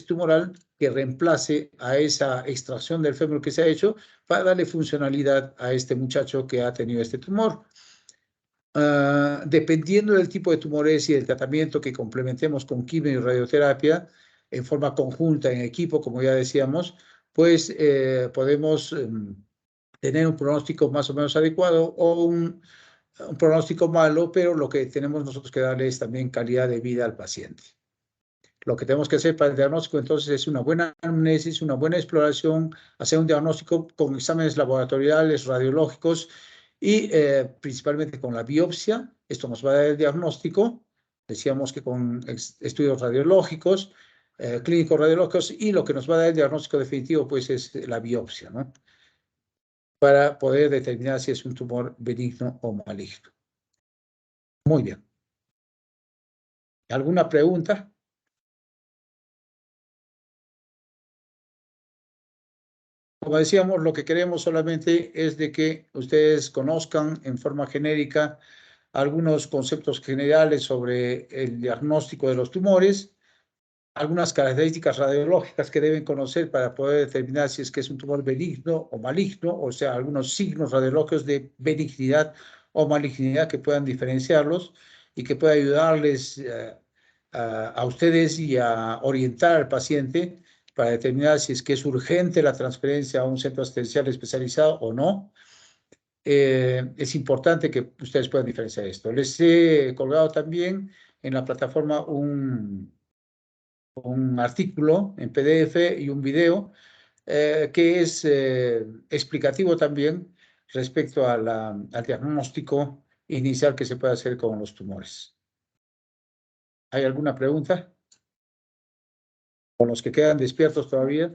tumoral que reemplace a esa extracción del fémur que se ha hecho para darle funcionalidad a este muchacho que ha tenido este tumor. Dependiendo del tipo de tumores y del tratamiento que complementemos con quimio y radioterapia, en forma conjunta, en equipo, como ya decíamos, pues podemos tener un pronóstico más o menos adecuado o un pronóstico malo, pero lo que tenemos nosotros que darle es también calidad de vida al paciente. Lo que tenemos que hacer para el diagnóstico entonces es una buena anamnesis, una buena exploración, hacer un diagnóstico con exámenes laboratoriales, radiológicos y principalmente con la biopsia. Esto nos va a dar el diagnóstico, decíamos que con estudios radiológicos, clínicos radiológicos, y lo que nos va a dar el diagnóstico definitivo pues es la biopsia, ¿no? Para poder determinar si es un tumor benigno o maligno. Muy bien. ¿Alguna pregunta? Como decíamos, lo que queremos solamente es de que ustedes conozcan en forma genérica algunos conceptos generales sobre el diagnóstico de los tumores, algunas características radiológicas que deben conocer para poder determinar si es que es un tumor benigno o maligno, o sea, algunos signos radiológicos de benignidad o malignidad que puedan diferenciarlos y que pueda ayudarles a ustedes y a orientar al paciente para determinar si es que es urgente la transferencia a un centro asistencial especializado o no. Es importante que ustedes puedan diferenciar esto. Les he colgado también en la plataforma un artículo en PDF y un video que es explicativo también respecto a al diagnóstico inicial que se puede hacer con los tumores. ¿Hay alguna pregunta? ¿Con los que quedan despiertos todavía?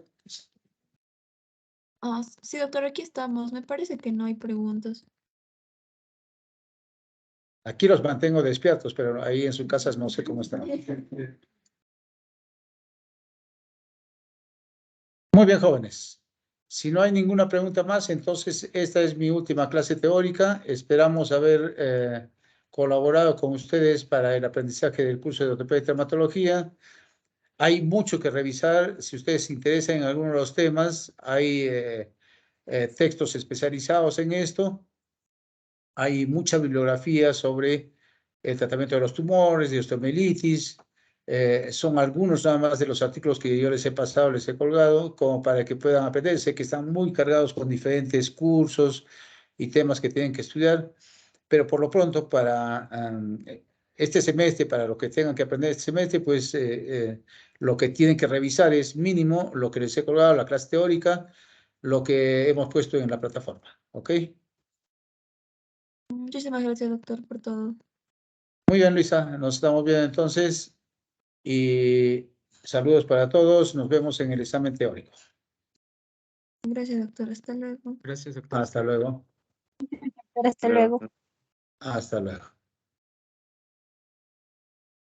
Sí, doctor, aquí estamos. Me parece que no hay preguntas. Aquí los mantengo despiertos, pero ahí en sus casas no sé cómo están. Muy bien, jóvenes. Si no hay ninguna pregunta más, entonces esta es mi última clase teórica. Esperamos haber colaborado con ustedes para el aprendizaje del curso de ortopedia y traumatología. Hay mucho que revisar. Si ustedes se interesan en alguno de los temas, hay textos especializados en esto. Hay mucha bibliografía sobre el tratamiento de los tumores, de osteomielitis. Son algunos nada más de los artículos que yo les he pasado, les he colgado, como para que puedan aprender. Sé que están muy cargados con diferentes cursos y temas que tienen que estudiar, pero por lo pronto para este semestre, para lo que tengan que aprender este semestre, pues lo que tienen que revisar es mínimo lo que les he colgado, la clase teórica, lo que hemos puesto en la plataforma. ¿Ok? Muchísimas gracias, doctor, por todo. Muy bien, Luisa, nos estamos viendo entonces y saludos para todos. Nos vemos en el examen teórico. Gracias, doctor. Hasta luego. Gracias, doctor. Hasta luego. Hasta luego. Hasta luego.